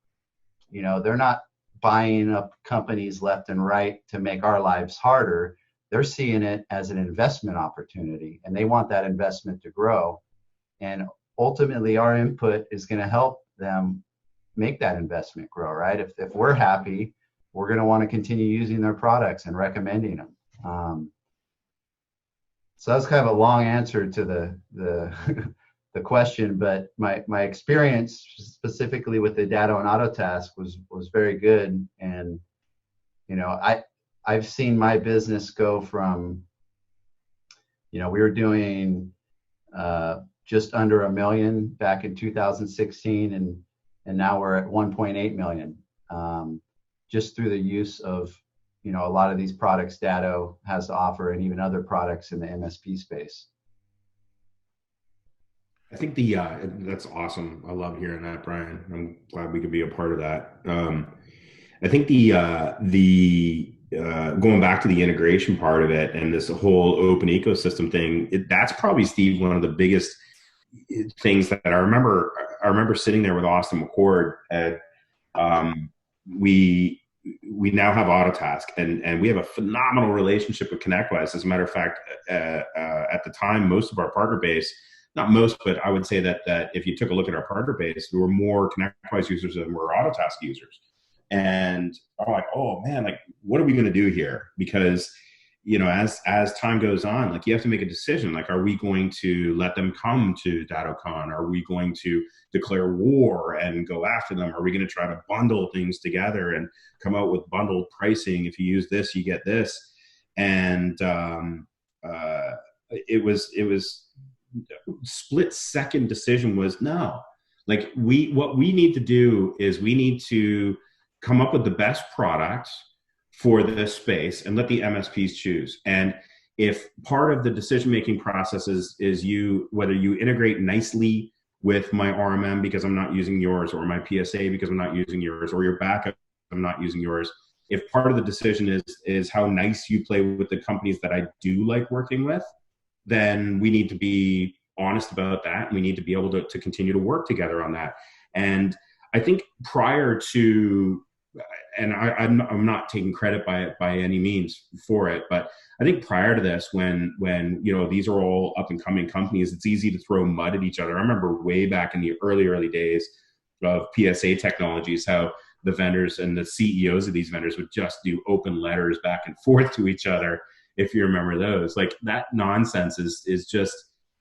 They're not buying up companies left and right to make our lives harder. They're seeing it as an investment opportunity, and they want that investment to grow. And ultimately, our input is going to help them make that investment grow, right? If we're happy, we're going to want to continue using their products and recommending them. So that's kind of a long answer to the the question, but my experience specifically with the Datto and Autotask was very good. And I've seen my business go from, we were doing just under $1 million back in 2016, and now we're at 1.8 million, just through the use of a lot of these products Datto has to offer, and even other products in the MSP space. I think that's awesome. I love hearing that, Brian. I'm glad we could be a part of that. I think the going back to the integration part of it and this whole open ecosystem thing, that's probably, Steve, one of the biggest things that I remember sitting there with Austin McCord, and we now have Autotask, and we have a phenomenal relationship with ConnectWise. As a matter of fact, at the time, most of our partner base, not most, but I would say that if you took a look at our partner base, there were more ConnectWise users than were Autotask users. And I'm like, oh man, like, what are we going to do here? Because, as time goes on, like, you have to make a decision. Like, are we going to let them come to DattoCon? Are we going to declare war and go after them? Are we going to try to bundle things together and come out with bundled pricing? If you use this, you get this. And it was split second decision was no. Like what we need to do is we need to come up with the best products for this space and let the MSPs choose. And if part of the decision-making process is whether you integrate nicely with my RMM because I'm not using yours, or my PSA because I'm not using yours, or your backup, I'm not using yours. If part of the decision is how nice you play with the companies that I do like working with, then we need to be honest about that. And we need to be able to continue to work together on that. And I think prior to, and I'm not taking credit by any means for it, but I think prior to this, when these are all up and coming companies, it's easy to throw mud at each other. I remember way back in the early days of PSA technologies, how the vendors and the CEOs of these vendors would just do open letters back and forth to each other. If you remember those, like that nonsense is just,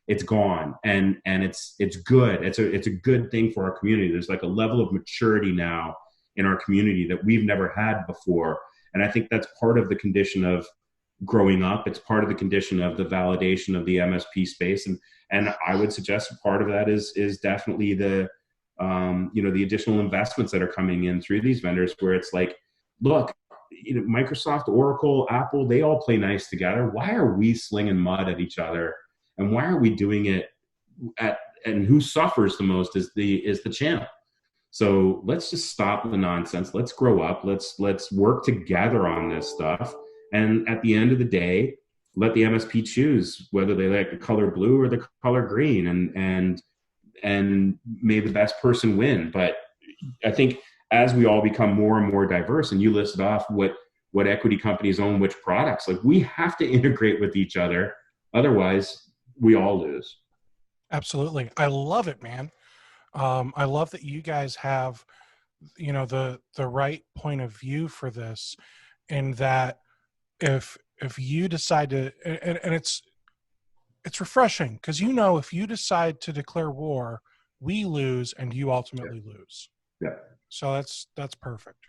it's gone, and it's good. It's a good thing for our community. There's like a level of maturity now in our community that we've never had before. And I think that's part of the condition of growing up. It's part of the condition of the validation of the MSP space. And I would suggest part of that is definitely the additional investments that are coming in through these vendors, where it's like, look, Microsoft, Oracle, Apple, they all play nice together. Why are we slinging mud at each other? And why are we doing it and who suffers the most is the channel. So let's just stop the nonsense. Let's grow up. Let's work together on this stuff. And at the end of the day, let the MSP choose whether they like the color blue or the color green, and may the best person win. But I think as we all become more and more diverse, and you listed off what equity companies own which products, like we have to integrate with each other. Otherwise, we all lose. Absolutely. I love it, man. I love that you guys have, the right point of view for this, and that if you decide to, and it's refreshing, because if you decide to declare war, we lose and you ultimately lose. Yeah. So that's perfect.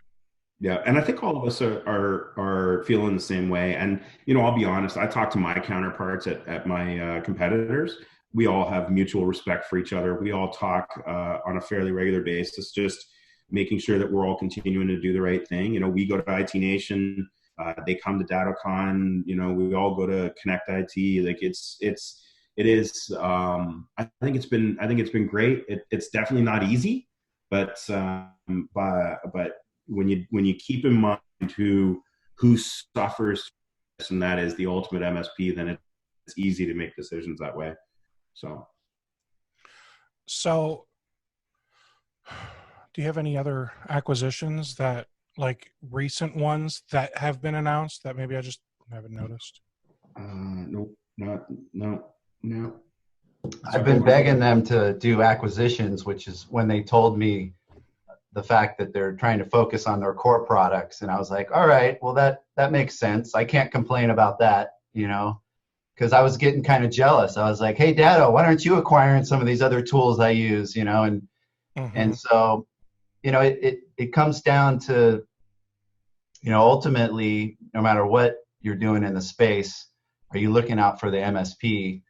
Yeah, and I think all of us are feeling the same way. And I'll be honest. I talk to my counterparts at my competitors. We all have mutual respect for each other. We all talk on a fairly regular basis, just making sure that we're all continuing to do the right thing. We go to IT Nation, they come to DataCon. We all go to Connect IT. Like it is. I think it's been great. It's definitely not easy, but when you keep in mind who suffers, and that is the ultimate MSP, then it's easy to make decisions that way. So do you have any other acquisitions that, like recent ones that have been announced that maybe I just haven't noticed? No. I've been begging them to do acquisitions, which is when they told me the fact that they're trying to focus on their core products. And I was like, all right, well, that makes sense. I can't complain about that, because I was getting kind of jealous. I was like, hey, Dado, why aren't you acquiring some of these other tools I use, and so, it comes down to, ultimately, no matter what you're doing in the space, are you looking out for the MSP,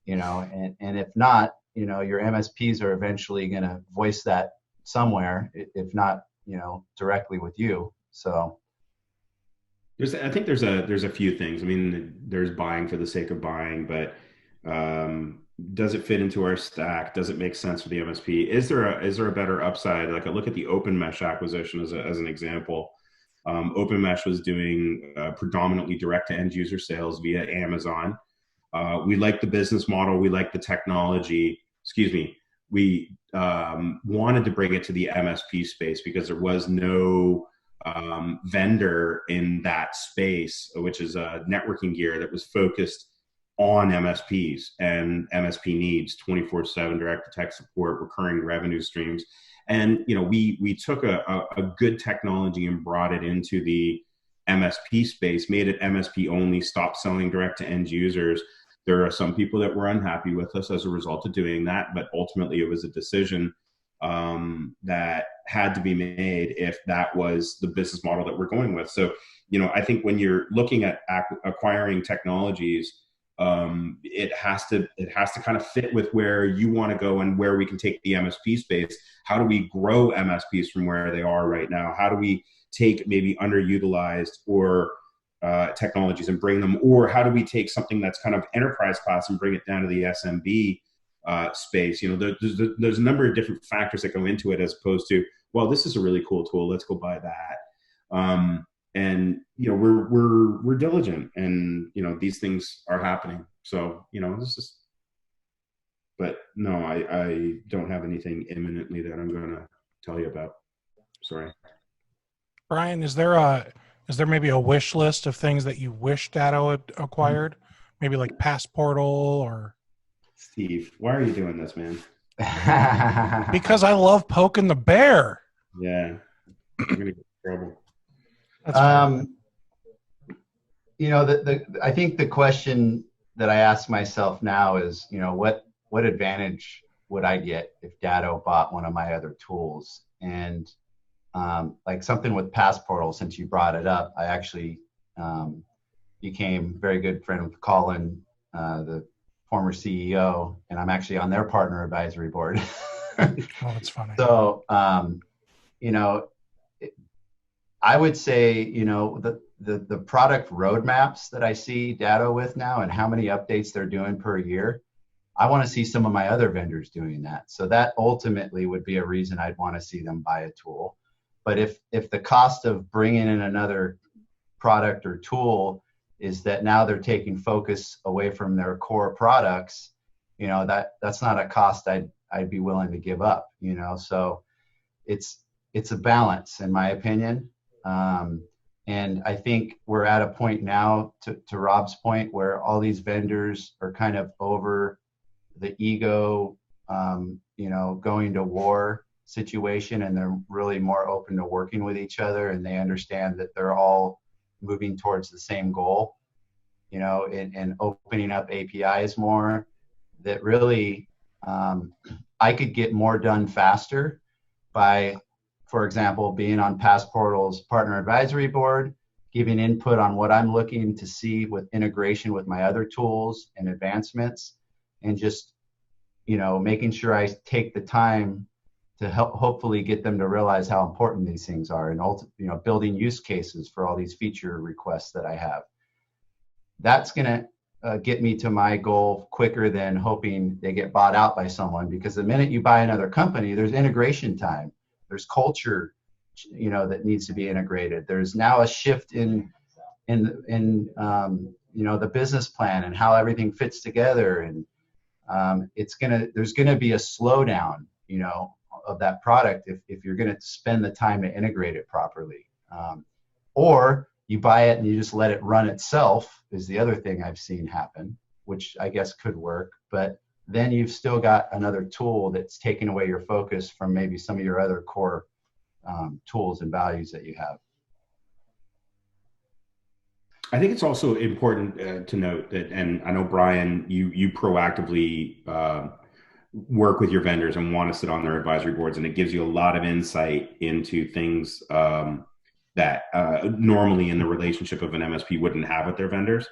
and if not, your MSPs are eventually going to voice that somewhere, if not, directly with you. So I think there's a few things. I mean, there's buying for the sake of buying, but does it fit into our stack? Does it make sense for the MSP? Is there a better upside? Like I look at the OpenMesh acquisition as an example. OpenMesh was doing predominantly direct to end user sales via Amazon. We like the business model. We like the technology. We wanted to bring it to the MSP space because there was no vendor in that space, which is networking gear that was focused on MSPs and MSP needs, 24/7 direct to tech support, recurring revenue streams. And we took a good technology and brought it into the MSP space, made it MSP only, stopped selling direct to end users. There are some people that were unhappy with us as a result of doing that, but ultimately it was a decision that had to be made if that was the business model that we're going with. So, I think when you're looking at acquiring technologies, it has to kind of fit with where you want to go and where we can take the MSP space. How do we grow MSPs from where they are right now? How do we take maybe underutilized or technologies and bring them, or how do we take something that's kind of enterprise class and bring it down to the SMB space? You know, there's a number of different factors that go into it, as opposed to, well, this is a really cool tool, let's go buy that. And you know, we're diligent, and you know, these things are happening. So you know, this is. But no, I don't have anything imminently that I'm going to tell you about. Sorry. Brian, is there maybe a wish list of things that you wish Datto had acquired? Maybe like Passportal or. Steve, why are you doing this, man? Because I love poking the bear. Yeah, I'm gonna get in trouble. You know, I think the question that I ask myself now is, you know, what advantage would I get if Datto bought one of my other tools? And like something with Passportal, since you brought it up, I actually became a very good friend with Colin, the former CEO, and I'm actually on their partner advisory board. Oh, that's funny. So, you know, I would say, you know, the product roadmaps that I see Datto with now and how many updates they're doing per year, I want to see some of my other vendors doing that. So that ultimately would be a reason I'd want to see them buy a tool. But if the cost of bringing in another product or tool is that now they're taking focus away from their core products, you know, that's not a cost I'd be willing to give up, you know. So it's a balance, in my opinion. And I think we're at a point now, to Rob's point, where all these vendors are kind of over the ego, you know, going to war situation, and they're really more open to working with each other, and they understand that they're all moving towards the same goal, you know, and opening up APIs more, that really I could get more done faster by, for example, being on Passportal's partner advisory board, giving input on what I'm looking to see with integration with my other tools and advancements, and just, you know, making sure I take the time to help hopefully get them to realize how important these things are, and you know, building use cases for all these feature requests that I have. That's going to get me to my goal quicker than hoping they get bought out by someone, because the minute you buy another company, there's integration time. There's culture, you know, that needs to be integrated. There's now a shift in you know, the business plan and how everything fits together, and there's gonna be a slowdown, you know, of that product if you're gonna spend the time to integrate it properly. Or you buy it and you just let it run itself, is the other thing I've seen happen, which I guess could work, but then you've still got another tool that's taking away your focus from maybe some of your other core tools and values that you have. I think it's also important to note that, and I know, Brian, you proactively work with your vendors and want to sit on their advisory boards, and it gives you a lot of insight into things that normally in the relationship of an MSP wouldn't have with their vendors.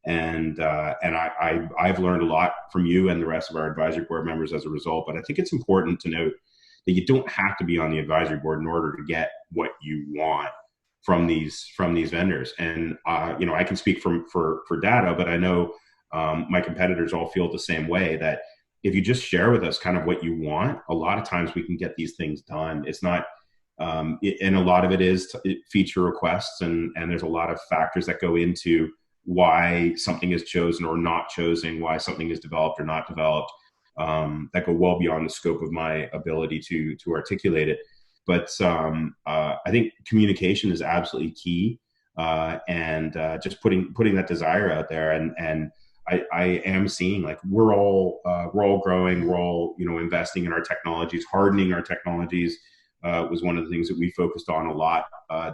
And I've learned a lot from you and the rest of our advisory board members as a result. But I think it's important to note that you don't have to be on the advisory board in order to get what you want from these vendors. And you know, I can speak for Datto, but I know my competitors all feel the same way, that if you just share with us kind of what you want, a lot of times we can get these things done. It's not, and a lot of it is feature requests, and there's a lot of factors that go into why something is chosen or not chosen, why something is developed or not developed, that go well beyond the scope of my ability to articulate it. But I think communication is absolutely key, and just putting that desire out there. And I am seeing, like, we're all growing, we're all, you know, investing in our technologies, hardening our technologies was one of the things that we focused on a lot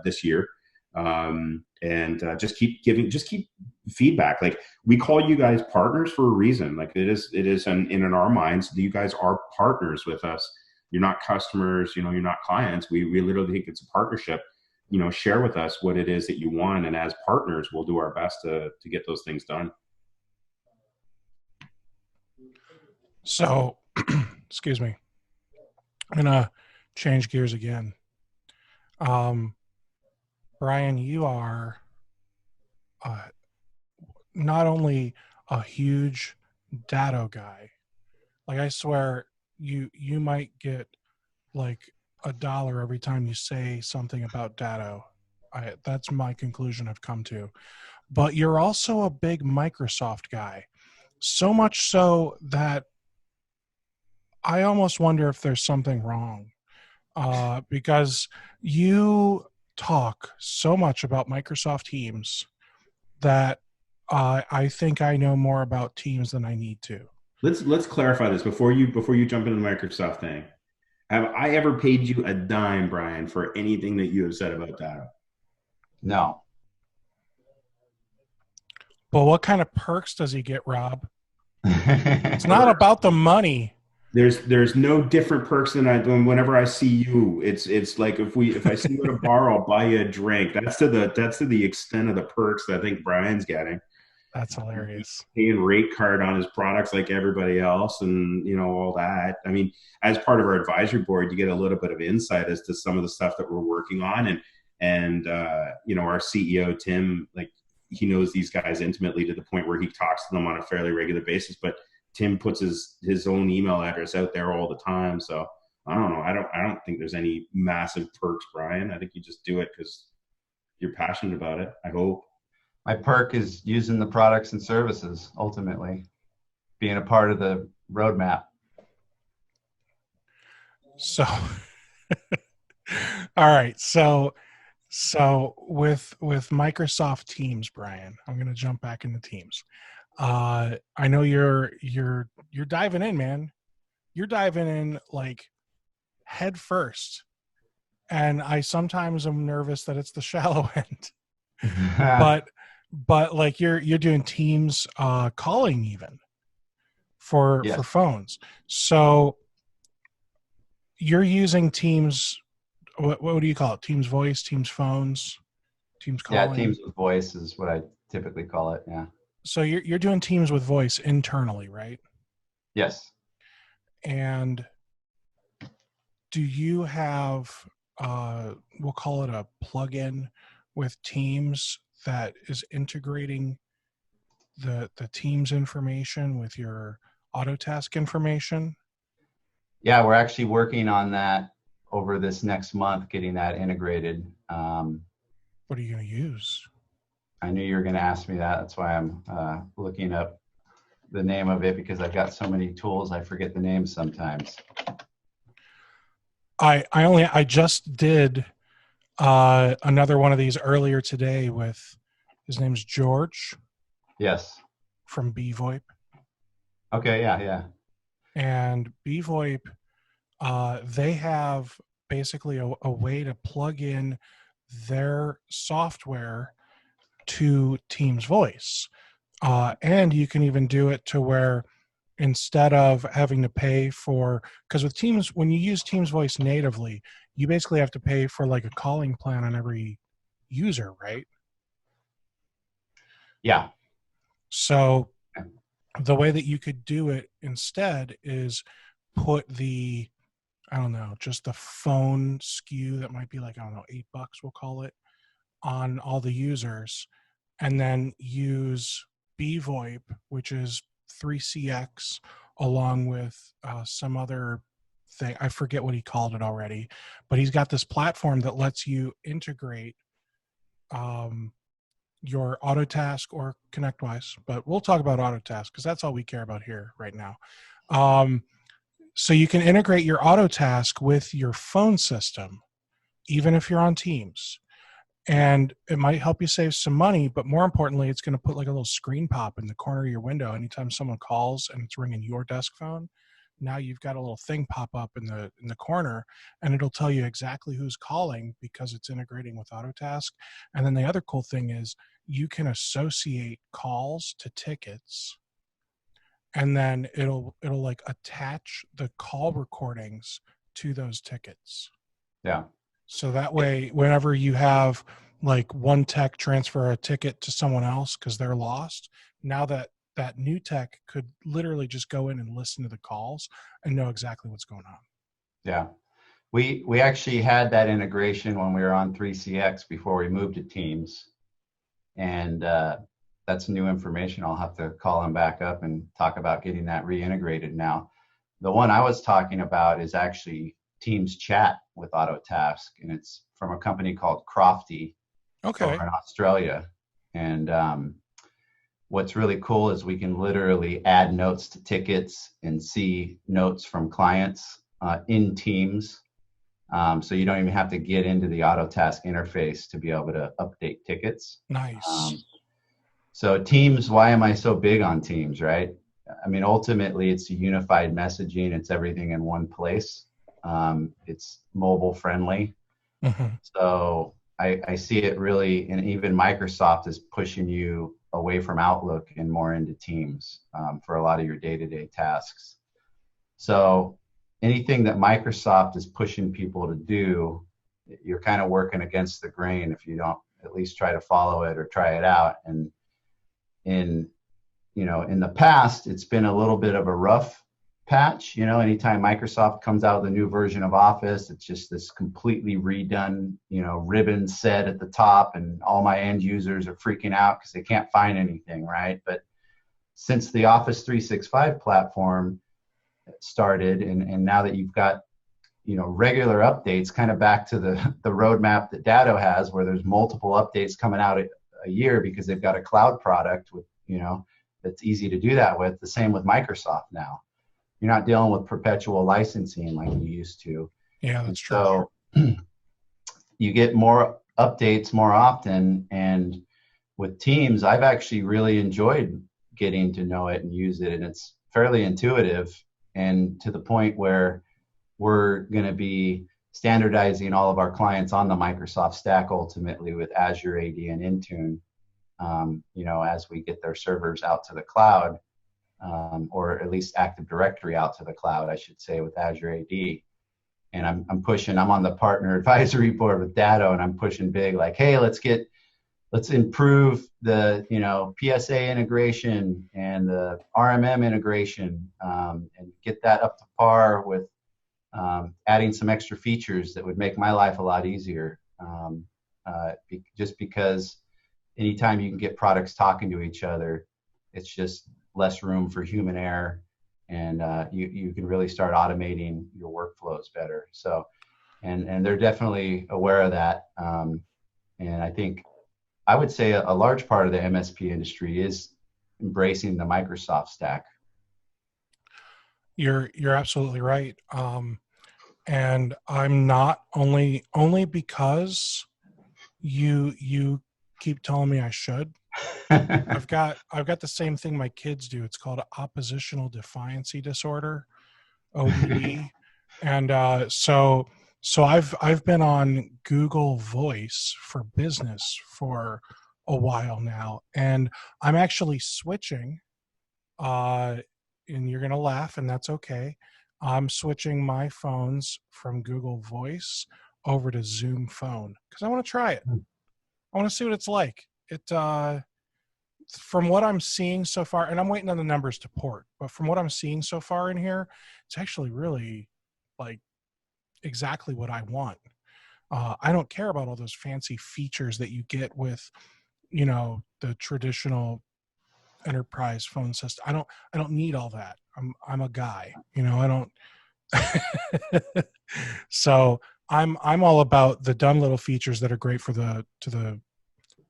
this year. And just keep feedback. Like, we call you guys partners for a reason. Like, it is in our minds, you guys are partners with us. You're not customers, you know, you're not clients. We literally think it's a partnership. You know, share with us what it is that you want, and as partners, we'll do our best to get those things done. So, excuse me. I'm going to change gears again. Brian, you are not only a huge data guy, like I swear you might get like $1 every time you say something about data. That's my conclusion I've come to. But you're also a big Microsoft guy. So much so that I almost wonder if there's something wrong. Because you talk so much about Microsoft Teams that I think I know more about Teams than I need to. Let's clarify this before you jump into the Microsoft thing. Have I ever paid you a dime, Brian, for anything that you have said about data? No. But what kind of perks does he get, Rob? It's not about the money. There's no different perks than whenever I see you. It's like if I see you at a bar, I'll buy you a drink. That's to the extent of the perks that I think Brian's getting. That's hilarious. Paying rate card on his products like everybody else, and all that. I mean, as part of our advisory board, you get a little bit of insight as to some of the stuff that we're working on, and our CEO Tim, like, he knows these guys intimately to the point where he talks to them on a fairly regular basis. But Tim puts his own email address out there all the time. So I don't know. I don't think there's any massive perks, Brian. I think you just do it because you're passionate about it, I hope. My perk is using the products and services, ultimately, being a part of the roadmap. So, all right. So with Microsoft Teams, Brian, I'm going to jump back into Teams. I know you're diving in, man. You're diving in like head first, and I sometimes am nervous that it's the shallow end. but like you're doing Teams calling even for phones. So you're using Teams. What do you call it? Teams Voice, Teams Phones, Teams Calling? Yeah, Teams with Voice is what I typically call it, yeah. So you're doing Teams with Voice internally, right? Yes. And do you have, we'll call it a plugin with Teams that is integrating the Teams information with your Autotask information? Yeah, we're actually working on that over this next month, getting that integrated. What are you going to use? I knew you were going to ask me that. That's why I'm looking up the name of it, because I've got so many tools, I forget the names sometimes. I just did another one of these earlier today with, his name's George. Yes. From BVoIP. Okay, yeah. And BVoIP, they have basically a way to plug in their software to Teams Voice. And you can even do it to where instead of having to pay for, because with Teams, when you use Teams Voice natively, you basically have to pay for like a calling plan on every user, right? Yeah. So the way that you could do it instead is put the, I don't know, just the phone SKU that might be like, I don't know, $8, we'll call it, on all the users, and then use BVoIP, which is 3CX, along with some other thing. I forget what he called it already, but he's got this platform that lets you integrate your Autotask or ConnectWise, but we'll talk about Autotask because that's all we care about here right now. So you can integrate your Autotask with your phone system, even if you're on Teams. And it might help you save some money, but more importantly, it's going to put like a little screen pop in the corner of your window anytime someone calls and it's ringing your desk phone. Now you've got a little thing pop up in the corner, and it'll tell you exactly who's calling because it's integrating with Autotask. And then the other cool thing is you can associate calls to tickets, and then it'll like attach the call recordings to those tickets. Yeah. So that way, whenever you have like one tech transfer a ticket to someone else because they're lost, now that that new tech could literally just go in and listen to the calls and know exactly what's going on. Yeah. We actually had that integration when we were on 3CX before we moved to Teams. And that's new information. I'll have to call them back up and talk about getting that reintegrated now. The one I was talking about is actually Teams chat with AutoTask, and it's from a company called Crofty over in Australia. And what's really cool is we can literally add notes to tickets and see notes from clients in Teams. So you don't even have to get into the AutoTask interface to be able to update tickets. Nice. So Teams, why am I so big on Teams, right? I mean, ultimately, it's a unified messaging. It's everything in one place. It's mobile friendly. Mm-hmm. So I see it really, and even Microsoft is pushing you away from Outlook and more into Teams for a lot of your day-to-day tasks. So anything that Microsoft is pushing people to do, you're kind of working against the grain if you don't at least try to follow it or try it out. And in the past, it's been a little bit of a rough patch. Anytime Microsoft comes out with a new version of Office, it's just this completely redone, ribbon set at the top, and all my end users are freaking out because they can't find anything, right? But since the Office 365 platform started, and now that you've got regular updates, kind of back to the roadmap that Datto has, where there's multiple updates coming out a year because they've got a cloud product with that's easy to do that with. The same with Microsoft now. You're not dealing with perpetual licensing like you used to. Yeah, that's true. So you get more updates more often, and with Teams, I've actually really enjoyed getting to know it and use it, and it's fairly intuitive, and to the point where we're going to be standardizing all of our clients on the Microsoft stack ultimately with Azure AD and Intune, as we get their servers out to the cloud, or at least Active Directory out to the cloud, I should say, with Azure AD. And I'm on the partner advisory board with Datto, and I'm pushing big, like, hey, let's improve the PSA integration and the RMM integration, and get that up to par with adding some extra features that would make my life a lot easier. Just because anytime you can get products talking to each other, it's just less room for human error, and you can really start automating your workflows better. So, and they're definitely aware of that. And I would say a large part of the MSP industry is embracing the Microsoft stack. You're absolutely right. And I'm not only because you keep telling me I should. I've got the same thing my kids do. It's called oppositional defiancy disorder, ODD. And so I've been on Google Voice for Business for a while now, and I'm actually switching, and you're going to laugh, and that's okay. I'm switching my phones from Google Voice over to Zoom Phone because I want to try it. I want to see what it's like. From what I'm seeing so far, and I'm waiting on the numbers to port, but from what I'm seeing so far in here, it's actually really like exactly what I want. I don't care about all those fancy features that you get with, the traditional enterprise phone system. I don't need all that. I'm a guy, I don't. So I'm all about the dumb little features that are great for to the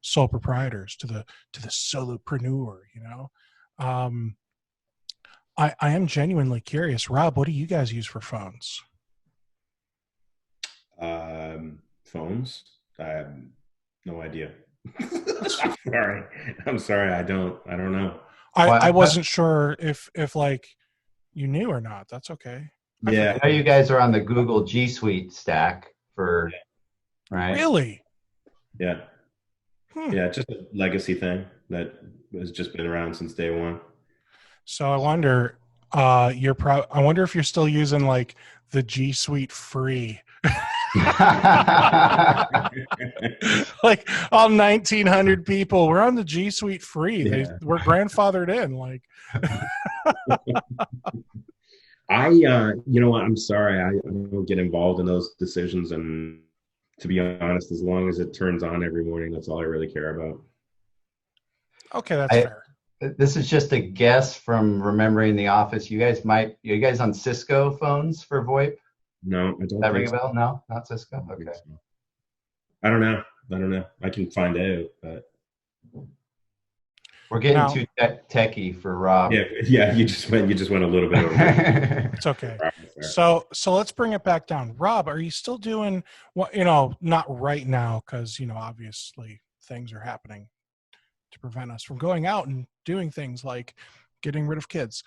sole proprietors, to the solopreneur, I am genuinely curious. Rob, what do you guys use for phones? Phones? I have no idea. I'm sorry. I don't know. I wasn't sure if like you knew or not. That's okay. Yeah. I know you guys are on the Google G Suite stack right? Really? Yeah. Yeah, just a legacy thing that has just been around since day one. So I wonder, I wonder if you're still using like the G Suite free. Like all 1,900 people, we're on the G Suite free. Yeah. We're grandfathered in. Like, you know what? I'm sorry. I don't get involved in those decisions. And to be honest, as long as it turns on every morning, that's all I really care about. okay, that's fair. This is just a guess from remembering the office. You guys on Cisco phones for VoIP? No, I don't. Does that ring a bell? No, not Cisco. Okay. I don't know. I can find out, but we're getting too techie for Rob. Yeah. You just went a little bit over. It's okay. So let's bring it back down. Rob, are you still doing what? Not right now, because obviously things are happening to prevent us from going out and doing things like getting rid of kids.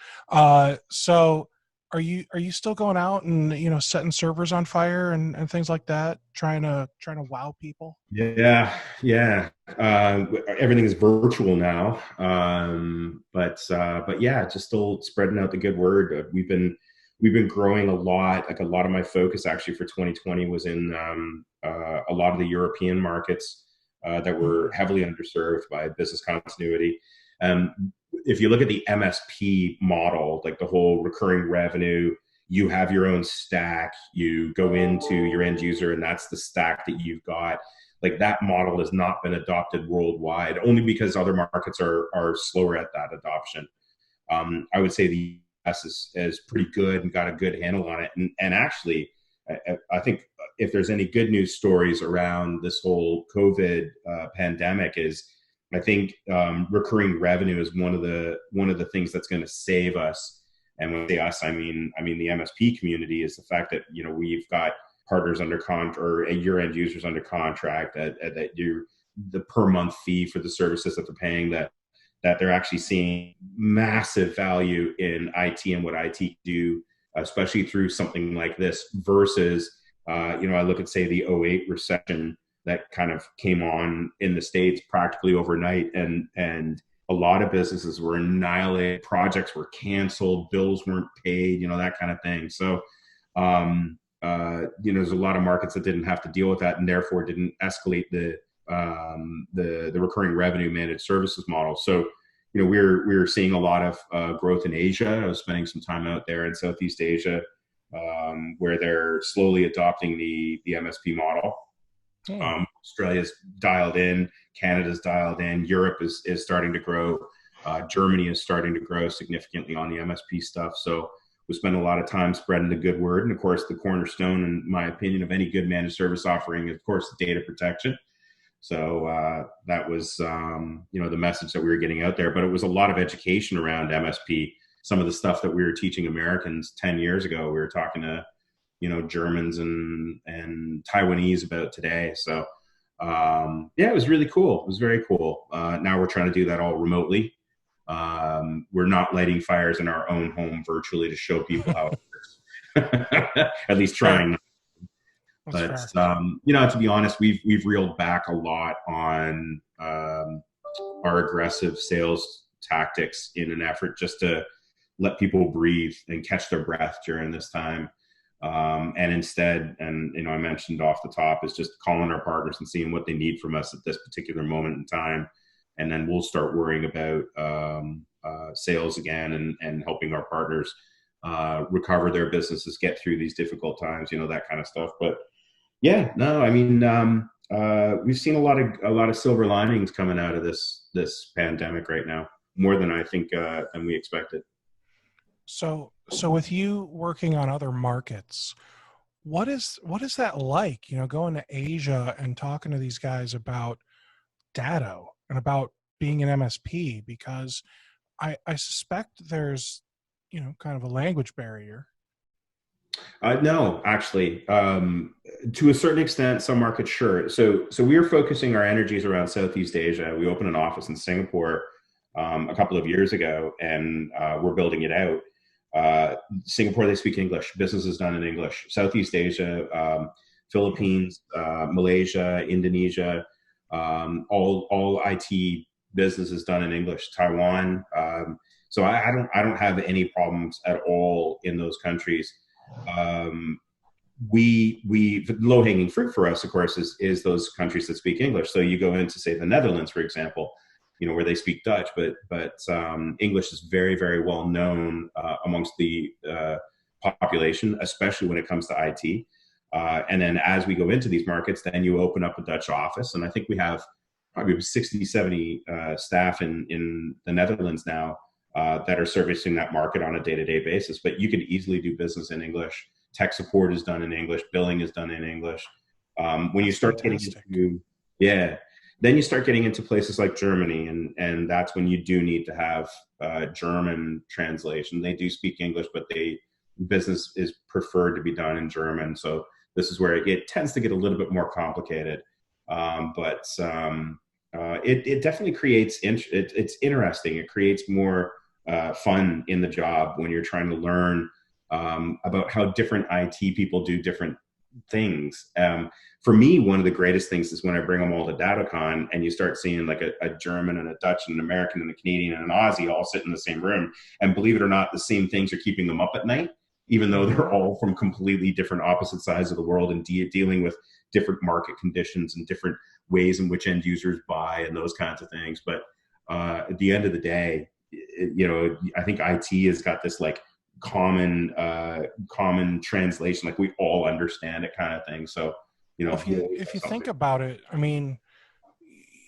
So are you still going out and setting servers on fire and things like that, trying to wow people? Yeah. Everything is virtual now, but yeah, just still spreading out the good word. We've been growing a lot. Like a lot of my focus actually for 2020 was in a lot of the European markets that were heavily underserved by business continuity. If you look at the MSP model, like the whole recurring revenue, you have your own stack, you go into your end user, and that's the stack that you've got. Like that model has not been adopted worldwide, only because other markets are slower at that adoption. I would say the US is pretty good and got a good handle on it. And actually, I think if there's any good news stories around this whole COVID pandemic is, I think recurring revenue is one of the things that's going to save us. And when I say us, I mean the MSP community, is the fact that we've got partners under contract, or your end users under contract, that the per month fee for the services that they're paying, that they're actually seeing massive value in IT and what IT do, especially through something like this versus I look at, say, the 2008 recession that kind of came on in the States practically overnight, and a lot of businesses were annihilated, projects were canceled, bills weren't paid, that kind of thing. So there's a lot of markets that didn't have to deal with that, and therefore didn't escalate the recurring revenue managed services model. So we're seeing a lot of growth in Asia. I was spending some time out there in Southeast Asia, where they're slowly adopting the MSP model. Australia's dialed in, Canada's dialed in, Europe is starting to grow, Germany is starting to grow significantly on the MSP stuff. So we spend a lot of time spreading the good word. And of course, the cornerstone, in my opinion, of any good managed service offering is, of course, data protection. So that was the message that we were getting out there. But it was a lot of education around MSP. Some of the stuff that we were teaching Americans 10 years ago, we were talking to Germans and Taiwanese about today. So it was really cool. It was very cool. Now we're trying to do that all remotely. We're not lighting fires in our own home virtually to show people how it works. At least trying. But to be honest, we've reeled back a lot on our aggressive sales tactics in an effort just to let people breathe and catch their breath during this time. And instead, I mentioned off the top, is just calling our partners and seeing what they need from us at this particular moment in time. And then we'll start worrying about sales again and helping our partners recover their businesses, get through these difficult times, that kind of stuff. But we've seen a lot of silver linings coming out of this pandemic right now, more than I think than we expected. So with you working on other markets, what is that like? Going to Asia and talking to these guys about Datto and about being an MSP, because I suspect there's kind of a language barrier. No, actually, to a certain extent, some markets, sure. So we are focusing our energies around Southeast Asia. We opened an office in Singapore a couple of years ago, and we're building it out. Singapore, they speak English. Business is done in English. Southeast Asia, Philippines, Malaysia, Indonesia, all IT business is done in English. Taiwan. So I don't have any problems at all in those countries. the low-hanging fruit for us, of course, is those countries that speak English. So you go into, say, the Netherlands, for example, where they speak Dutch, but English is very, very well known amongst the population, especially when it comes to IT. And then as we go into these markets, then you open up a Dutch office. And I think we have probably 60, 70 staff in the Netherlands now that are servicing that market on a day-to-day basis. But you could easily do business in English. Tech support is done in English. Billing is done in English. When you start getting into, then you start getting into places like Germany, and that's when you do need to have German translation. They do speak English, but business is preferred to be done in German. So this is where it tends to get a little bit more complicated. But it definitely creates, it's interesting. It creates more fun in the job when you're trying to learn about how different IT people do different things. For me, one of the greatest things is when I bring them all to DataCon and you start seeing like a German and a Dutch and an American and a Canadian and an Aussie all sit in the same room. And believe it or not, the same things are keeping them up at night, even though they're all from completely different opposite sides of the world and dealing with different market conditions and different ways in which end users buy and those kinds of things. But at the end of the day, I think IT has got this like common translation, like we all understand it kind of thing. So, if you think about it, I mean,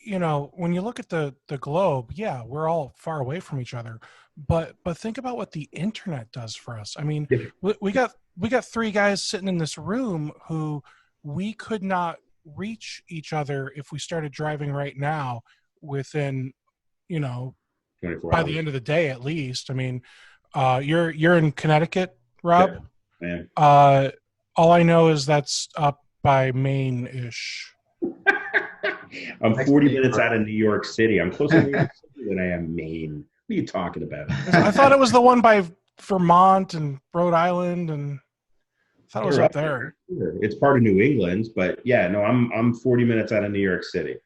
when you look at the globe, yeah, we're all far away from each other, but think about what the internet does for us. I mean, we got three guys sitting in this room who we could not reach each other if we started driving right now within, 24 by hours. the end of the day, at least. I mean, you're in Connecticut, Rob? Yeah. All I know is that's up by Maine-ish. I'm 40 minutes out of New York City. I'm closer to New York City than I am Maine. What are you talking about? I thought it was the one by Vermont and Rhode Island, and I thought it was up there. It's part of New England, but yeah, no, I'm 40 minutes out of New York City.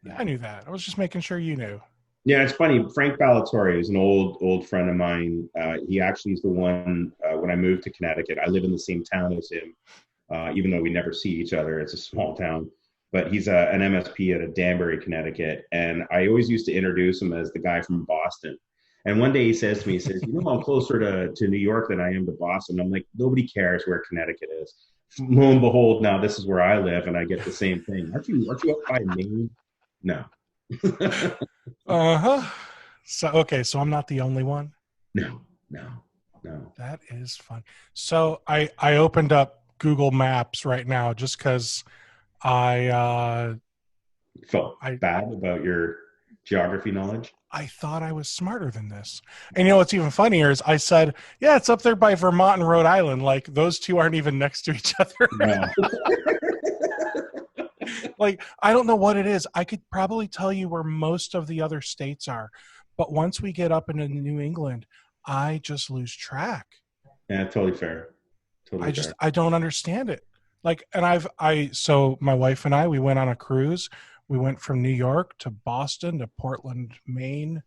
Yeah, I knew that. I was just making sure you knew. Yeah, it's funny. Frank Ballatore is an old friend of mine. He actually is the one, when I moved to Connecticut, I live in the same town as him, even though we never see each other. It's a small town. But he's an MSP at Danbury, Connecticut. And I always used to introduce him as the guy from Boston. And one day he says to me, I'm closer to New York than I am to Boston. I'm like, nobody cares where Connecticut is. Lo and behold, now this is where I live and I get the same thing. Aren't you up by Maine? No. So I'm not the only one? No. That is fun. So I opened up Google Maps right now just because I felt bad about your geography knowledge. I thought I was smarter than this. And what's even funnier is I said, yeah, it's up there by Vermont and Rhode Island. Like those two aren't even next to each other. No. Like, I don't know what it is. I could probably tell you where most of the other states are. But once we get up into New England, I just lose track. Yeah, totally fair. I don't understand it. Like, and so my wife and I, we went on a cruise. We went from New York to Boston to Portland, Maine,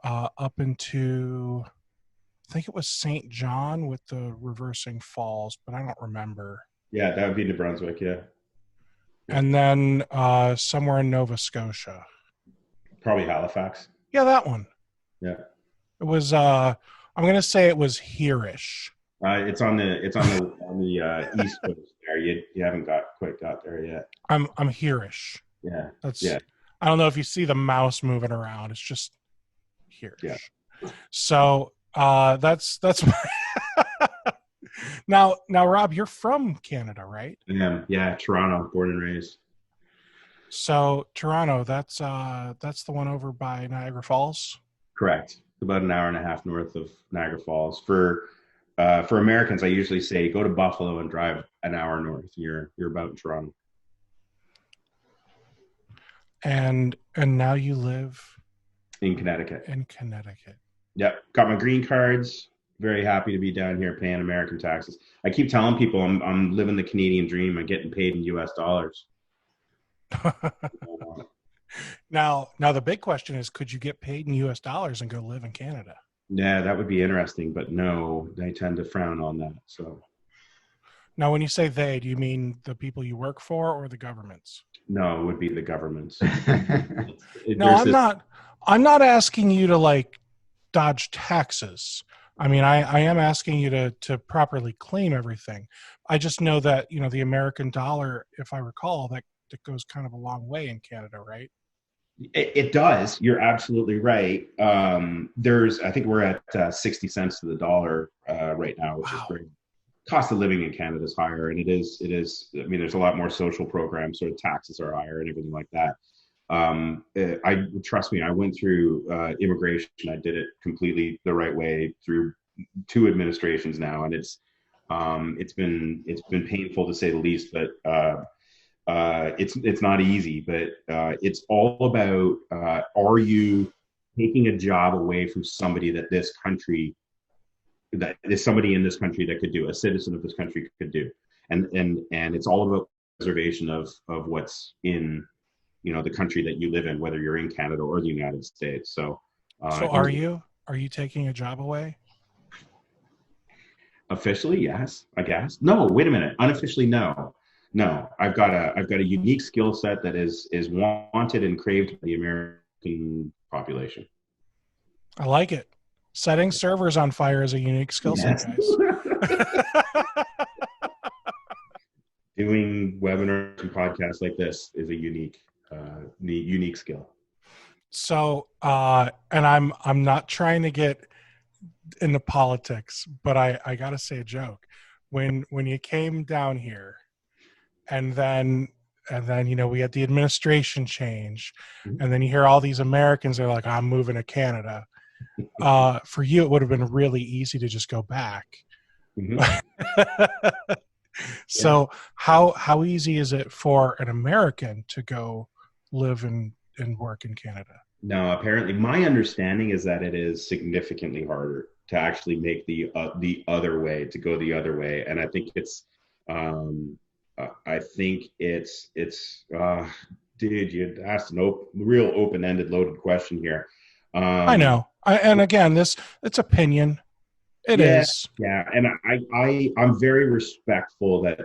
up into, I think it was St. John with the reversing falls, but I don't remember. Yeah, that would be New Brunswick, yeah. And then somewhere in Nova Scotia. Probably Halifax. Yeah, that one. Yeah. It was, I'm going to say it was here-ish. It's on the East Coast there. You haven't quite got there yet. I'm here-ish. Yeah. I don't know if you see the mouse moving around. It's just here. Yeah. So that's now Rob, you're from Canada, right? Yeah, Toronto, born and raised. So Toronto, that's the one over by Niagara Falls. Correct. About an hour and a half north of Niagara Falls. For Americans, I usually say go to Buffalo and drive an hour north. You're about in Toronto. And now you live in Connecticut. Yep. Got my green cards. Very happy to be down here paying American taxes. I keep telling people I'm living the Canadian dream. I'm getting paid in US dollars. Now the big question is, could you get paid in US dollars and go live in Canada? Yeah, that would be interesting, but no, they tend to frown on that. So Now, when you say they, do you mean the people you work for or the governments? No, it would be the governments. No, I'm not. I'm not asking you to like dodge taxes. I mean, I am asking you to properly claim everything. I just know that, you know, the American dollar, if I recall, that goes kind of a long way in Canada, right? It does. You're absolutely right. I think we're at 60 cents to the dollar right now, which is Wow. great. Cost of living in Canada is higher, and it is. I mean, there's a lot more social programs, so taxes are higher and everything like that. Trust me, I went through immigration. I did it completely the right way through 2 administrations now, and it's been painful to say the least, but it's not easy. But it's all about are you taking a job away from somebody that is somebody in this country that could do, a citizen of this country could do, and it's all about preservation of what's in, you know, the country that you live in, whether you're in Canada or the United States. So Are you taking a job away? officially, yes, I guess. No, wait a minute. Unofficially, no. I've got a unique skill set that is wanted and craved by the American population. I like it. Setting servers on fire is a unique skill set, guys. Doing webinars and podcasts like this is a unique skill. So, and I'm not trying to get into politics, but I gotta say a joke. When you came down here, and then you know, we had the administration change, and then you hear all these Americans are like, I'm moving to Canada. For you, it would have been really easy to just go back. Mm-hmm. So how easy is it for an American to go live and work in Canada? No, apparently my understanding is that it is significantly harder to actually make the other way, to go the other way. And I think it's dude, you asked real open-ended loaded question here. I know. And again, it's opinion. It is. Yeah. And I'm very respectful that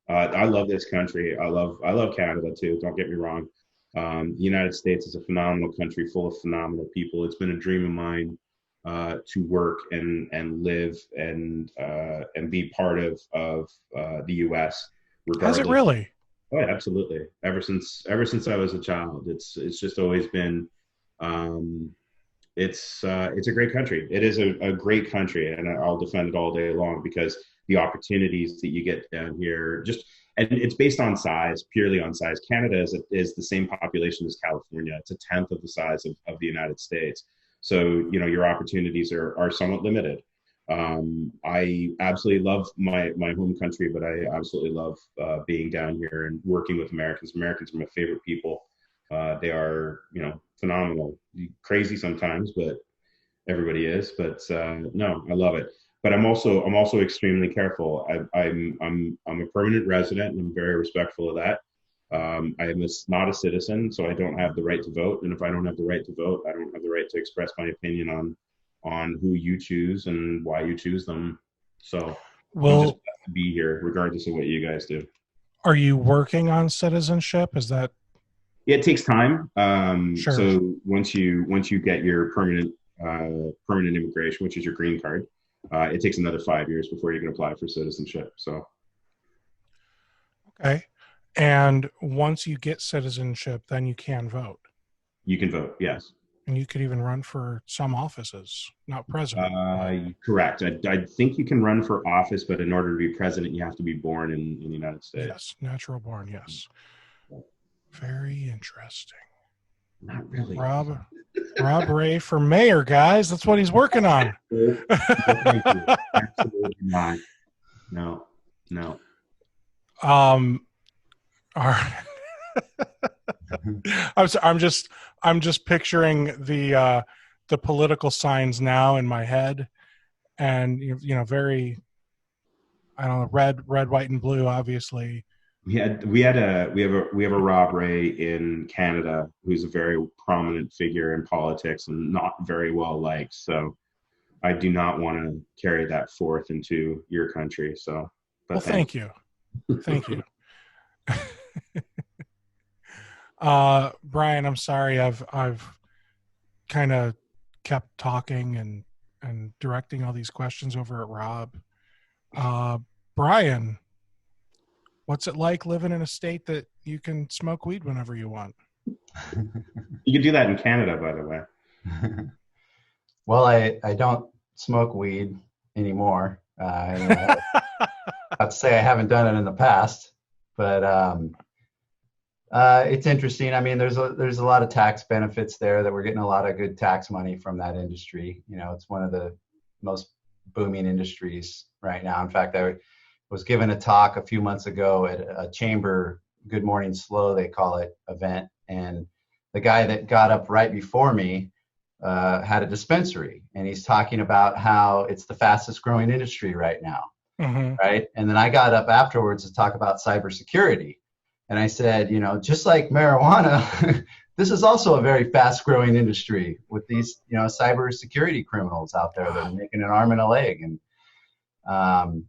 I love this country. I love Canada too. Don't get me wrong. The United States is a phenomenal country full of phenomenal people. It's been a dream of mine to work and live and be part of the U.S. regardless. Has it really? Oh, yeah, absolutely. Ever since I was a child, it's just always been. It's a great country. It is a great country, and I'll defend it all day long because the opportunities that you get down here, and it's based on size, purely on size. Canada is the same population as California. It's a tenth of the size of the United States. So, you know, your opportunities are somewhat limited. I absolutely love my home country, but I absolutely love being down here and working with Americans. Americans are my favorite people. They are, you know, phenomenal. Crazy sometimes, but everybody is. But no, I love it. But I'm also extremely careful. I'm a permanent resident, and I'm very respectful of that. I am not a citizen, so I don't have the right to vote. And if I don't have the right to vote, I don't have the right to express my opinion on who you choose and why you choose them. So I'll just have to be here, regardless of what you guys do. Are you working on citizenship? Is that? Yeah, it takes time. Sure. So once you get your permanent immigration, which is your green card, it takes another 5 years before you can apply for citizenship. So. Okay. And once you get citizenship, then you can vote. You can vote, yes. And you could even run for some offices, not president. Correct. I think you can run for office, but in order to be president, you have to be born in the United States. Yes, natural born, yes. Very interesting. Not really. Rob Ray for mayor, guys. That's what he's working on. Thank you. Absolutely not. No. All right. I'm just picturing the political signs now in my head, and you know, very, I don't know, red, white, and blue, obviously. We have a Rob Ray in Canada who's a very prominent figure in politics and not very well liked. So I do not want to carry that forth into your country. So, well, thank you. Thank you. Brian, I'm sorry. I've kind of kept talking and directing all these questions over at Rob. Brian, what's it like living in a state that you can smoke weed whenever you want? You can do that in Canada, by the way. Well, I don't smoke weed anymore. I have to say I haven't done it in the past, but it's interesting. I mean, there's a lot of tax benefits there that we're getting a lot of good tax money from that industry. You know, it's one of the most booming industries right now. In fact, I was given a talk a few months ago at a chamber Good Morning Slow, they call it, event, and the guy that got up right before me had a dispensary, and he's talking about how it's the fastest growing industry right now. Mm-hmm. Right. And then I got up afterwards to talk about cybersecurity. And I said, you know, just like marijuana, this is also a very fast growing industry with these, you know, cybersecurity criminals out there that are making an arm and a leg. And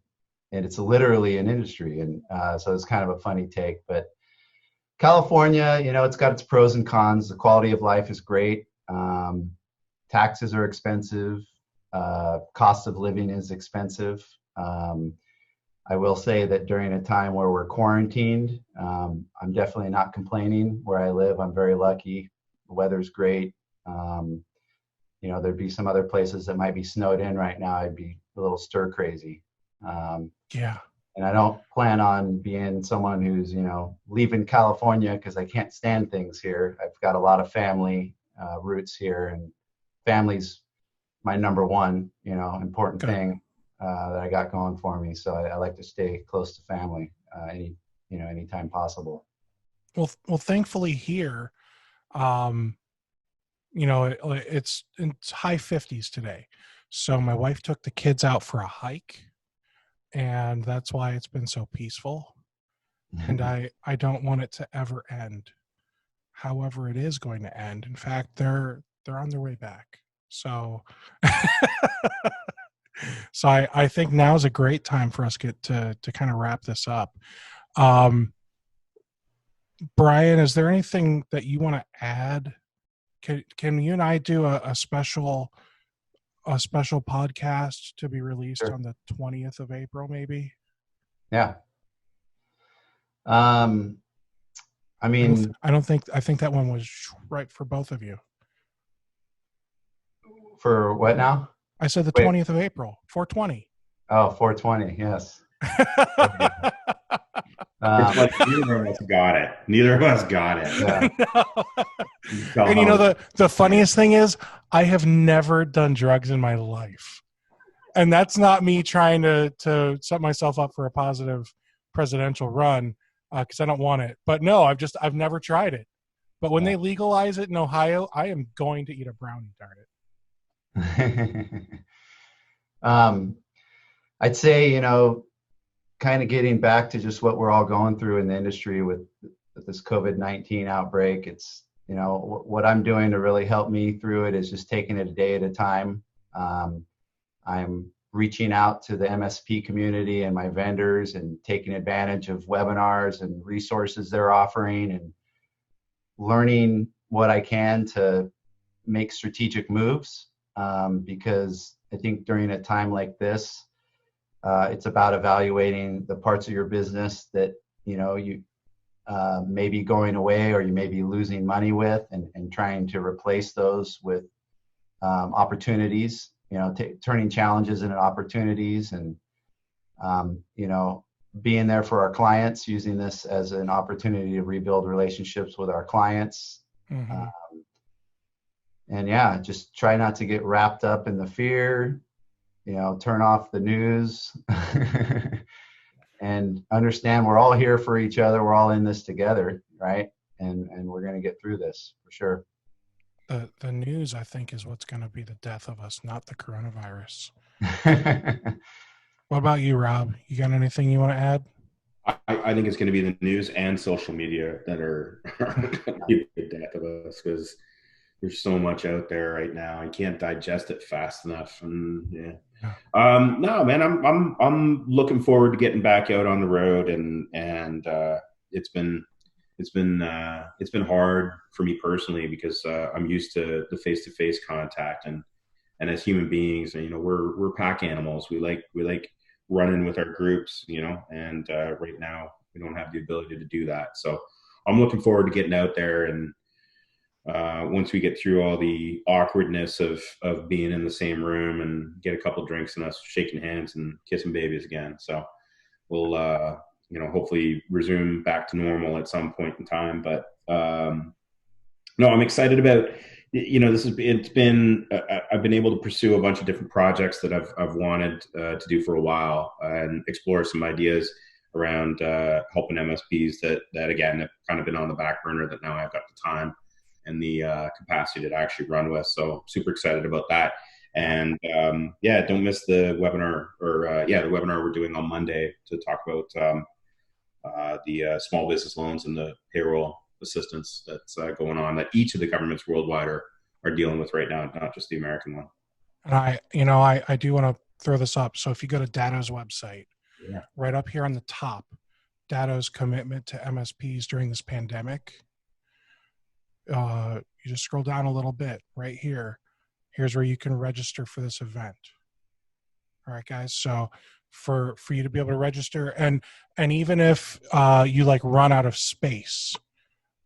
it's literally an industry. And so it's kind of a funny take. But California, you know, it's got its pros and cons. The quality of life is great. Taxes are expensive. Cost of living is expensive. I will say that during a time where we're quarantined, I'm definitely not complaining where I live. I'm very lucky. The weather's great. You know, there'd be some other places that might be snowed in right now. I'd be a little stir crazy. Yeah. And I don't plan on being someone who's, you know, leaving California because I can't stand things here. I've got a lot of family roots here, and family's my number one, you know, important thing that I got going for me. So I like to stay close to family anytime possible. Well, thankfully here, you know, it's high 50s today. So my wife took the kids out for a hike, and that's why it's been so peaceful. And I don't want it to ever end. However, it is going to end. In fact, they're on their way back. So so I think now is a great time for us to kind of wrap this up. Brian, is there anything that you want to add? Can you and I do a special podcast to be released on the 20th of April, maybe? Yeah. I mean, I think that one was right for both of you. For what now? I said the 20th of April, 420. Oh, 420. Yes. Neither of us got it. Yeah. No. And you know, the funniest thing is I have never done drugs in my life. And that's not me trying to set myself up for a positive presidential run, because I don't want it. But no, I've never tried it. But when they legalize it in Ohio, I am going to eat a brownie, darn it. I'd say, you know, kind of getting back to just what we're all going through in the industry with this COVID-19 outbreak. It's, you know, what I'm doing to really help me through it is just taking it a day at a time. I'm reaching out to the MSP community and my vendors and taking advantage of webinars and resources they're offering and learning what I can to make strategic moves. Because I think during a time like this, it's about evaluating the parts of your business that, you know, you may be going away or you may be losing money with, and trying to replace those with opportunities, you know, turning challenges into opportunities, and, you know, being there for our clients, using this as an opportunity to rebuild relationships with our clients. Mm-hmm. And yeah, just try not to get wrapped up in the fear, you know, turn off the news and understand we're all here for each other. We're all in this together, right? And we're going to get through this for sure. The news, I think, is what's going to be the death of us, not the coronavirus. What about you, Rob? You got anything you want to add? I think it's going to be the news and social media that are going to be the death of us, because there's so much out there right now. I can't digest it fast enough. And yeah, No, man, I'm looking forward to getting back out on the road, and it's been hard for me personally because I'm used to the face-to-face contact, and as human beings, we're pack animals. We like running with our groups, and right now we don't have the ability to do that. So I'm looking forward to getting out there, and once we get through all the awkwardness of being in the same room and get a couple drinks and us shaking hands and kissing babies again. So we'll hopefully resume back to normal at some point in time. But no, I'm excited about, I've been able to pursue a bunch of different projects that I've wanted to do for a while, and explore some ideas around helping MSPs that again have kind of been on the back burner, that now I've got the time and the capacity to actually run with. So super excited about that. And don't miss the webinar, the webinar we're doing on Monday to talk about the small business loans and the payroll assistance that's going on, that each of the governments worldwide are dealing with right now, not just the American one. And I do want to throw this up. So if you go to Datto's website, right up here on the top, Datto's commitment to MSPs during this pandemic, you just scroll down a little bit right here. Here's where you can register for this event. All right, guys. So for you to be able to register, and even if you run out of space,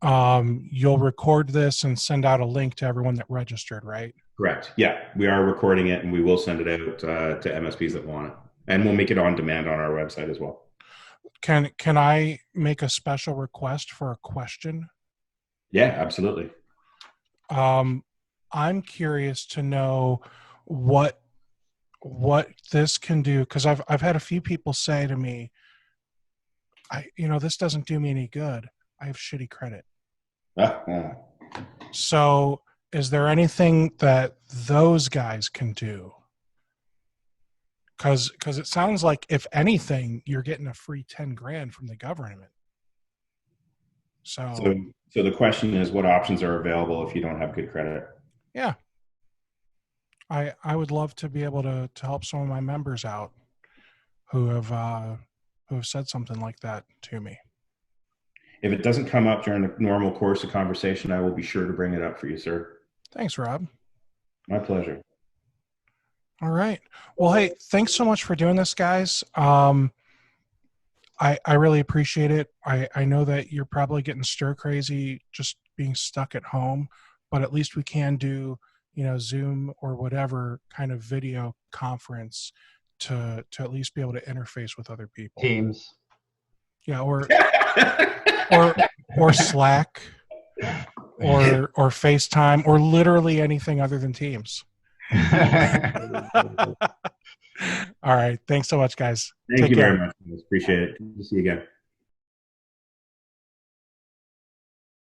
you'll record this and send out a link to everyone that registered, right? Correct. Yeah, we are recording it, and we will send it out to MSPs that want it, and we'll make it on demand on our website as well. Can I make a special request for a question? Yeah, absolutely. I'm curious to know what this can do, because I've had a few people say to me, this doesn't do me any good. I have shitty credit. So is there anything that those guys can do? Because it sounds like, if anything, you're getting a free 10 grand from the government. So the question is, what options are available if you don't have good credit? Yeah. I would love to be able to help some of my members out who have said something like that to me. If it doesn't come up during the normal course of conversation, I will be sure to bring it up for you, sir. Thanks, Rob. My pleasure. All right. Well, hey, thanks so much for doing this, guys. I really appreciate it. I know that you're probably getting stir crazy just being stuck at home, but at least we can do, Zoom or whatever kind of video conference to at least be able to interface with other people. Teams. Yeah, or Slack or FaceTime, or literally anything other than Teams. All right. Thanks so much, guys. Thank you very much. Appreciate it. Good to see you again.